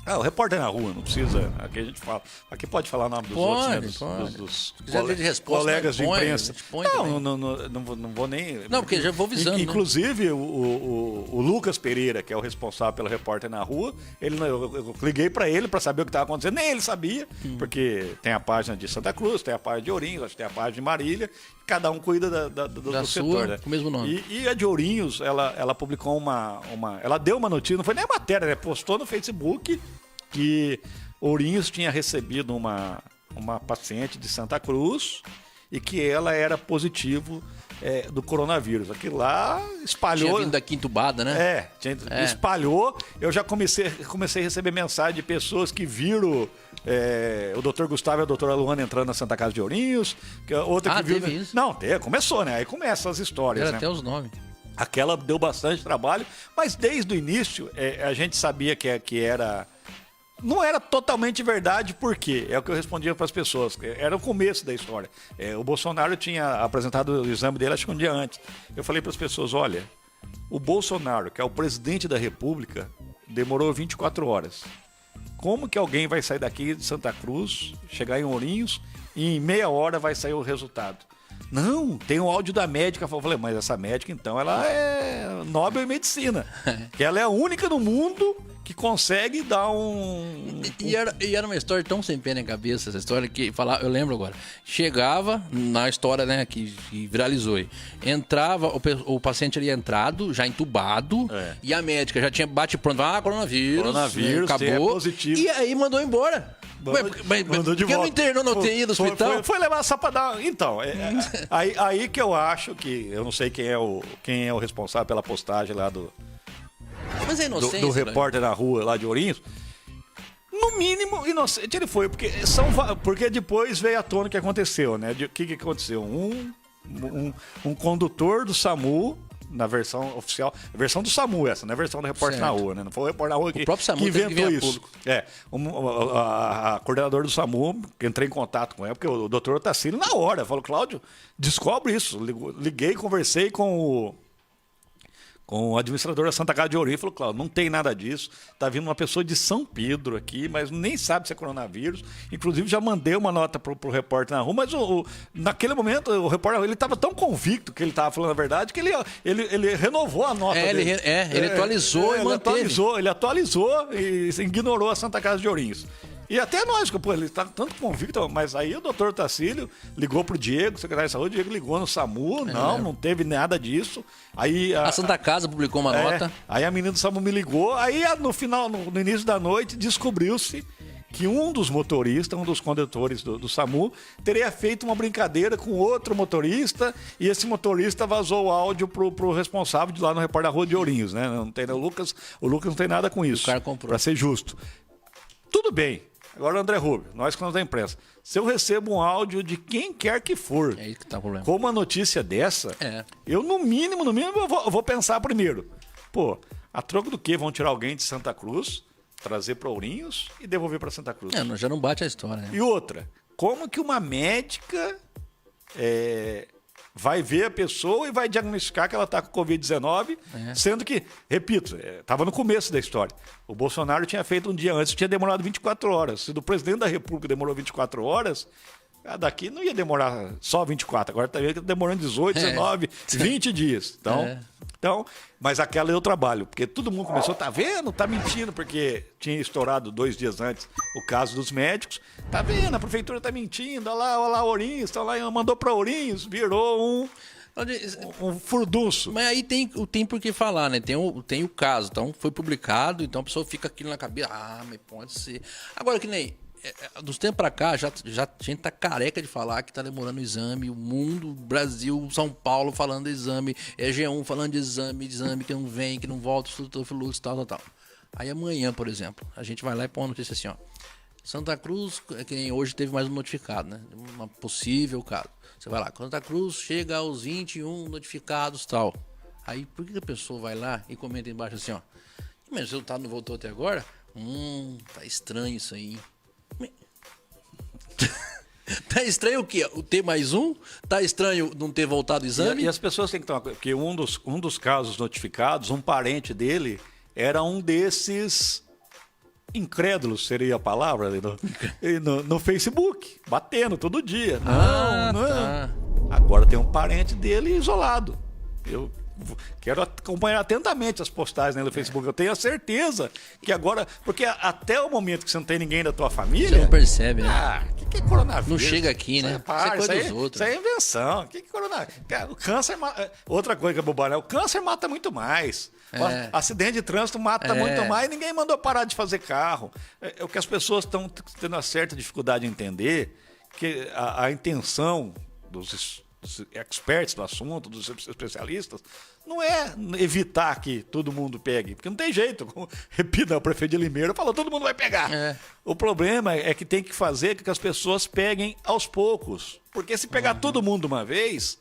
O repórter na rua, não precisa. Aqui a gente fala. Aqui pode falar o nome dos outros, né? Dos colegas de imprensa. Não vou nem. Não, porque já vou avisando. Inclusive, né? o Lucas Pereira, que é o responsável pelo repórter na rua, eu liguei para ele para saber o que estava acontecendo. Nem ele sabia, porque tem a página de Santa Cruz, tem a página de Ourinhos, acho que tem a página de Marília. Cada um cuida do setor, né? Com o mesmo nome. E a de Ourinhos, ela publicou ela deu uma notícia, não foi nem a matéria, né? Postou no Facebook que Ourinhos tinha recebido uma paciente de Santa Cruz e que ela era positivo do coronavírus. Aquilo lá espalhou. Tinha vindo daqui entubada, né? Espalhou. Eu já comecei a receber mensagem de pessoas que viram o doutor Gustavo e a doutora Luana entrando na Santa Casa de Ourinhos. Outra que viu. Teve isso? Não, começou, né? Aí começam as histórias. Era né? até os nomes. Aquela deu bastante trabalho, mas desde o início a gente sabia que era. Não era totalmente verdade, por quê? É o que eu respondia para as pessoas. Era o começo da história. O Bolsonaro tinha apresentado o exame dele, acho que um dia antes. Eu falei para as pessoas, olha, o Bolsonaro, que é o presidente da República, demorou 24 horas. Como que alguém vai sair daqui de Santa Cruz, chegar em Ourinhos, e em meia hora vai sair o resultado? Não, tem um áudio da médica. Eu falei, mas essa médica, então, ela é Nobel em medicina. Que ela é a única no mundo que consegue dar um... E era uma história tão sem pé na cabeça, essa história, que eu lembro agora. Chegava na história, né, que viralizou aí. Entrava, o paciente ali entrado, já entubado, e a médica já tinha bate-pronto. Coronavírus, acabou. Positivo. E aí mandou embora. Mandou de volta. Porque não internou na UTI do hospital? Foi levar só pra dar... Então, aí que eu acho que... Eu não sei quem é o responsável pela postagem lá do Mas é inocente, do repórter na rua lá de Ourinhos. No mínimo, inocente ele foi. Porque depois veio à tona o que aconteceu, né? O que aconteceu? Um condutor do SAMU... Na versão oficial, a versão do SAMU essa, não é a versão do repórter na rua, né? Não foi o repórter na rua que inventou isso. A coordenadora do SAMU, entrei em contato com ela, porque o doutor Otacílio na hora falou, Cláudio, descobre isso. Liguei, conversei com o administrador da Santa Casa de Ourinhos, falou, Cláudio, não tem nada disso, tá vindo uma pessoa de São Pedro aqui, mas nem sabe se é coronavírus, inclusive já mandei uma nota pro repórter na rua, mas naquele momento o repórter, ele estava tão convicto que ele estava falando a verdade, que ele renovou a nota dele. Ele atualizou e manteve. Ele atualizou e ignorou a Santa Casa de Ourinhos. E até nós, pô, ele está tanto convicto, mas aí o doutor Tacílio ligou pro Diego, secretário de saúde, o Diego ligou no SAMU, não teve nada disso. Aí a Santa Casa publicou uma nota. Aí a menina do SAMU me ligou, aí no início da noite, descobriu-se que um dos motoristas, um dos condutores do SAMU, teria feito uma brincadeira com outro motorista, e esse motorista vazou o áudio pro responsável de lá no repórter da Rua de Ourinhos, né? Não tem, o Lucas não tem nada com isso. O cara comprou. Pra ser justo. Tudo bem. Agora, André Rubio, nós que nós da imprensa, se eu recebo um áudio de quem quer que for, é aí que tá o problema. Com uma notícia dessa, eu no mínimo, eu vou pensar primeiro. Pô, a troco do quê? Vão tirar alguém de Santa Cruz, trazer para Ourinhos e devolver para Santa Cruz? Já não bate a história, né? E outra, como que uma médica vai ver a pessoa e vai diagnosticar que ela está com Covid-19, sendo que, repito, estava no começo da história. O Bolsonaro tinha feito um dia antes, tinha demorado 24 horas. Se do presidente da República demorou 24 horas, Daqui não ia demorar só 24, agora está demorando 18, 19, 20 dias. Então, mas aquela deu trabalho, porque todo mundo começou, tá vendo? Tá mentindo, porque tinha estourado 2 dias antes o caso dos médicos. Tá vendo? A prefeitura tá mentindo, olha lá, Ourinhos, tá lá, mandou para Ourinhos, virou um furdunço. Mas aí tem por que falar, né? Tem o caso, então foi publicado, então a pessoa fica aquilo na cabeça, mas pode ser. Agora que nem... dos tempos pra cá, já a gente tá careca de falar que tá demorando o exame, o mundo, Brasil, São Paulo falando de exame, G1 falando de exame que não vem, que não volta, fluxo, tal. Aí amanhã, por exemplo, a gente vai lá e põe uma notícia assim, ó. Santa Cruz, que nem hoje teve mais um notificado, né? Uma possível caso. Você vai lá, Santa Cruz chega aos 21 notificados, tal. Aí por que a pessoa vai lá e comenta embaixo assim, ó? Mas o resultado não voltou até agora? Tá estranho isso aí. Tá estranho o quê? O T mais um? Tá estranho não ter voltado o exame? E as pessoas têm que tomar... Porque um dos casos notificados, um parente dele, era um desses incrédulos, seria a palavra, no Facebook, batendo todo dia. Não. Tá. Agora tem um parente dele isolado. Eu quero acompanhar atentamente as postagens no Facebook. Eu tenho a certeza que agora... Porque até o momento que você não tem ninguém da tua família... Você não percebe, né? O que é coronavírus? Não chega aqui, né? Isso é coisa dos outros. Isso aí é invenção. O que é coronavírus? O câncer... Outra coisa que é bobagem, o câncer mata muito mais. O acidente de trânsito mata muito mais. Ninguém mandou parar de fazer carro. É o que as pessoas estão tendo uma certa dificuldade de entender, que a intenção dos experts do assunto, dos especialistas, não é evitar que todo mundo pegue, porque não tem jeito. Repita, o prefeito de Limeira falou, todo mundo vai pegar. O problema é que tem que fazer com que as pessoas peguem aos poucos, porque se pegar todo mundo de uma vez,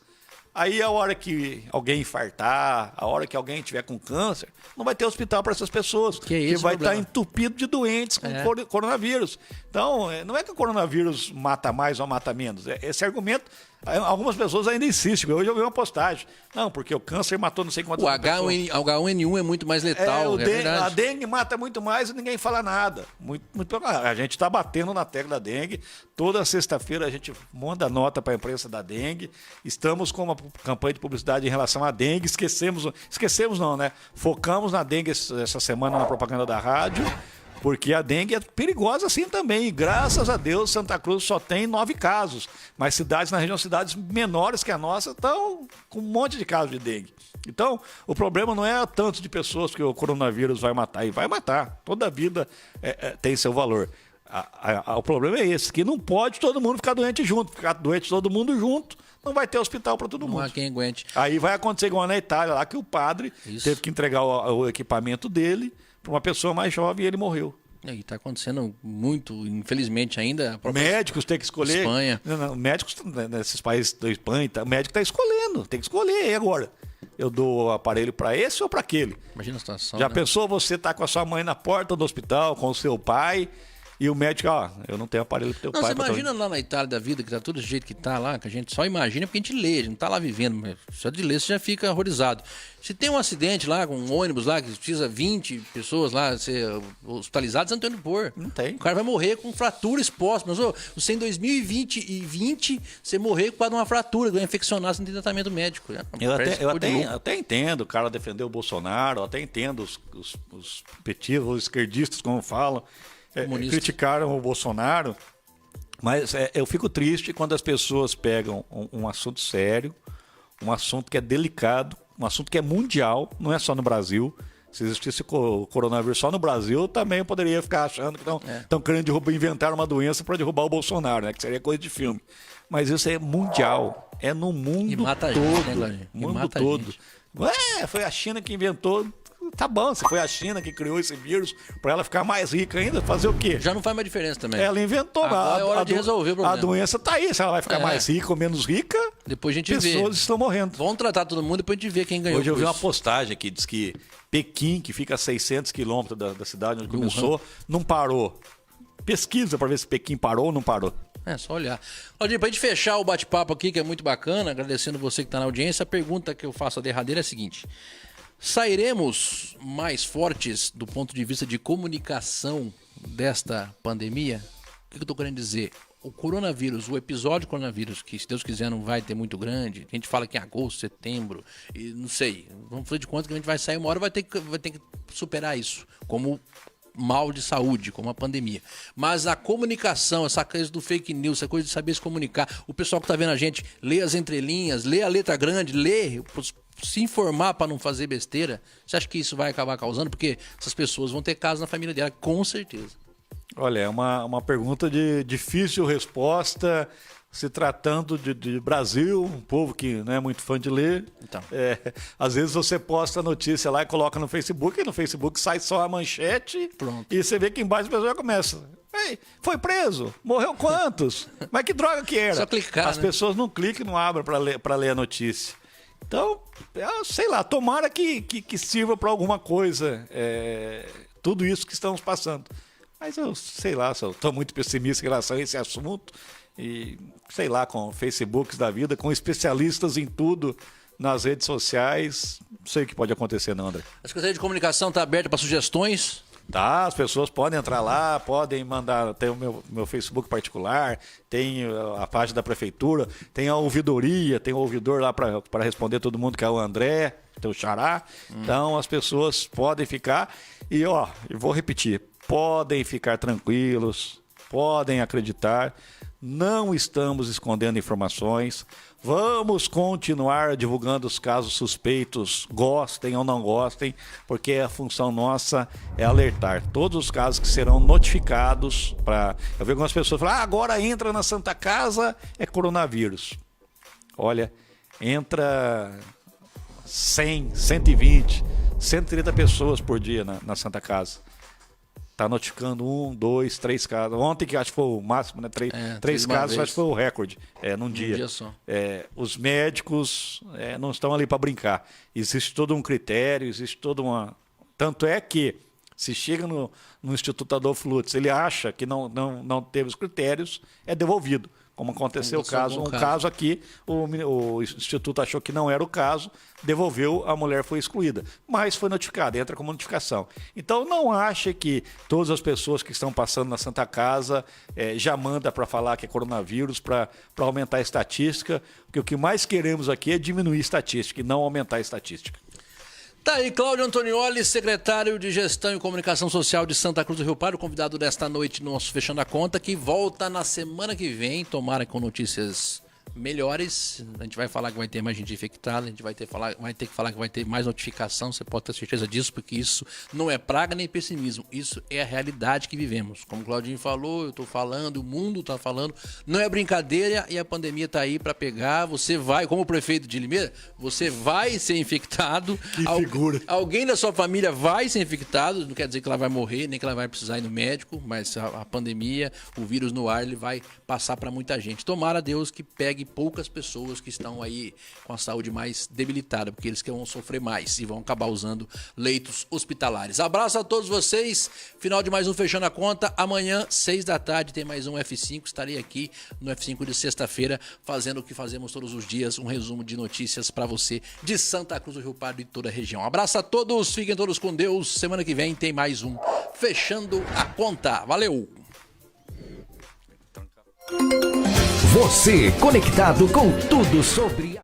aí a hora que alguém infartar, a hora que alguém tiver com câncer, não vai ter hospital para essas pessoas, que vai estar entupido de doentes com coronavírus. Então, não é que o coronavírus mata mais ou mata menos. Esse argumento, algumas pessoas ainda insistem. Hoje eu vi uma postagem. Não, porque o câncer matou não sei quantas pessoas. O H1N1 é muito mais letal, a dengue mata muito mais e ninguém fala nada. A gente está batendo na tecla da dengue. Toda sexta-feira a gente manda nota para a imprensa da dengue. Estamos com uma campanha de publicidade em relação à dengue. Esquecemos não, né? Focamos na dengue essa semana na propaganda da rádio. Porque a dengue é perigosa assim também. E graças a Deus, Santa Cruz só tem 9 casos. Mas cidades na região, cidades menores que a nossa, estão com um monte de casos de dengue. Então, o problema não é tanto de pessoas que o coronavírus vai matar. E vai matar. Toda vida tem seu valor. O problema é esse, que não pode todo mundo ficar doente junto. Ficar doente todo mundo junto, não vai ter hospital para todo mundo. Não há quem aguente. Aí vai acontecer igual na Itália, lá que o padre teve que entregar o equipamento dele para uma pessoa mais jovem e ele morreu. E está acontecendo muito, infelizmente ainda. Médicos têm que escolher. Espanha. Não, médicos nesses países da Espanha, o médico está escolhendo, tem que escolher. E agora? Eu dou o aparelho para esse ou para aquele? Imagina a situação. Já pensou você estar com a sua mãe na porta do hospital, com o seu pai, e o médico, eu não tenho aparelho pro teu pai. Você imagina lá na Itália da vida, que tá tudo do jeito que tá lá, que a gente só imagina porque a gente lê, a gente não tá lá vivendo, mas só de ler você já fica horrorizado. Se tem um acidente lá, com um ônibus lá, que precisa 20 pessoas lá ser hospitalizadas, você não tem onde pôr. Não tem. O cara vai morrer com fratura exposta. Mas você em 2020 você morrer por causa de uma fratura, vai infeccionar, você não tem tratamento médico. Eu até entendo o cara defender o Bolsonaro, eu até entendo os petistas, os esquerdistas, como falam. Criticaram o Bolsonaro, mas eu fico triste quando as pessoas pegam um assunto sério, um assunto que é delicado, um assunto que é mundial, não é só no Brasil. Se existisse o coronavírus só no Brasil, também eu poderia ficar achando que estão querendo inventar uma doença para derrubar o Bolsonaro, né? Que seria coisa de filme. Mas isso é mundial, é no mundo todo. Gente, né, mundo todo. Foi a China que inventou. Tá bom, se foi a China que criou esse vírus para ela ficar mais rica ainda, fazer o quê? Já não faz mais diferença também. Ela inventou. Agora é hora de resolver o problema. A doença tá aí, se ela vai ficar mais rica ou menos rica, depois a gente pessoas estão morrendo. Vamos tratar todo mundo, depois a gente vê quem ganhou. Hoje eu vi uma postagem que diz que Pequim, que fica a 600 quilômetros da cidade onde começou, não parou. Pesquisa para ver se Pequim parou ou não parou. É só olhar. Olha, pra gente fechar o bate-papo aqui, que é muito bacana, agradecendo você que está na audiência, a pergunta que eu faço a derradeira é a seguinte: sairemos mais fortes do ponto de vista de comunicação desta pandemia? O que eu estou querendo dizer? o coronavírus, o episódio coronavírus, que se Deus quiser não vai ter muito grande, a gente fala que em agosto, setembro, e não sei, vamos fazer de conta que a gente vai sair uma hora, vai ter que superar isso, como mal de saúde, como a pandemia. Mas a comunicação, essa coisa do fake news, essa coisa de saber se comunicar, o pessoal que tá vendo a gente, lê as entrelinhas, lê a letra grande, lê, se informar para não fazer besteira, você acha que isso vai acabar causando? Porque essas pessoas vão ter caso na família dela, com certeza. Olha, é uma pergunta de difícil resposta, se tratando de Brasil, um povo que não é muito fã de ler. Então. Às vezes você posta a notícia lá e coloca no Facebook, e no Facebook sai só a manchete. Pronto. E você vê que embaixo a pessoa já começa. Ei, foi preso? Morreu quantos? Mas que droga que era? Só clicar, As né? pessoas não clicam e não abrem para ler a notícia. Então, sei lá, tomara que sirva para alguma coisa tudo isso que estamos passando. Mas eu sei lá, estou muito pessimista em relação a esse assunto. E sei lá, com Facebooks da vida, com especialistas em tudo nas redes sociais, não sei o que pode acontecer, não, André. A Secretaria de Comunicação está aberta para sugestões. Tá, as pessoas podem entrar lá, podem mandar, tem o meu Facebook particular, tem a página da prefeitura, tem a ouvidoria, tem o ouvidor lá para responder todo mundo, que é o André, tem o Xará. Então as pessoas podem ficar, e eu vou repetir, podem ficar tranquilos, podem acreditar, não estamos escondendo informações, vamos continuar divulgando os casos suspeitos, gostem ou não gostem, porque a função nossa é alertar todos os casos que serão notificados. Eu vejo algumas pessoas falam, agora entra na Santa Casa, é coronavírus. Olha, entra 100, 120, 130 pessoas por dia na Santa Casa. Está notificando 1, 2, 3 casos. Ontem, que acho que foi o máximo, né? Três casos, acho que foi o recorde num dia. Um dia só. Os médicos não estão ali para brincar. Existe todo um critério, existe toda uma... Tanto é que, se chega no Instituto Adolfo Lutz, ele acha que não teve os critérios, é devolvido. Como aconteceu um caso aqui, o Instituto achou que não era o caso, devolveu, a mulher foi excluída. Mas foi notificada, entra como notificação. Então não ache que todas as pessoas que estão passando na Santa Casa já manda para falar que é coronavírus, para aumentar a estatística, porque o que mais queremos aqui é diminuir a estatística e não aumentar a estatística. Tá aí, Cláudio Antonioli, secretário de Gestão e Comunicação Social de Santa Cruz do Rio Pardo, convidado desta noite no nosso Fechando a Conta, que volta na semana que vem, tomara com notícias melhores. A gente vai falar que vai ter mais gente infectada, a gente vai ter que falar que vai ter mais notificação, você pode ter certeza disso, porque isso não é praga nem pessimismo, isso é a realidade que vivemos. Como o Claudinho falou, eu tô falando, o mundo tá falando, não é brincadeira e a pandemia tá aí para pegar, você vai, como o prefeito de Limeira, você vai ser infectado. Que figura. Alguém da sua família vai ser infectado, não quer dizer que ela vai morrer, nem que ela vai precisar ir no médico, mas a pandemia, o vírus no ar, ele vai passar para muita gente. Tomara a Deus que pegue poucas pessoas que estão aí com a saúde mais debilitada, porque eles que vão sofrer mais e vão acabar usando leitos hospitalares. Abraço a todos vocês, final de mais um Fechando a Conta. Amanhã, 6 da tarde, tem mais um F5, estarei aqui no F5 de sexta-feira, fazendo o que fazemos todos os dias, um resumo de notícias para você de Santa Cruz do Rio Pardo e toda a região. Abraço a todos, fiquem todos com Deus, semana que vem tem mais um Fechando a Conta. Valeu! Você conectado com tudo sobre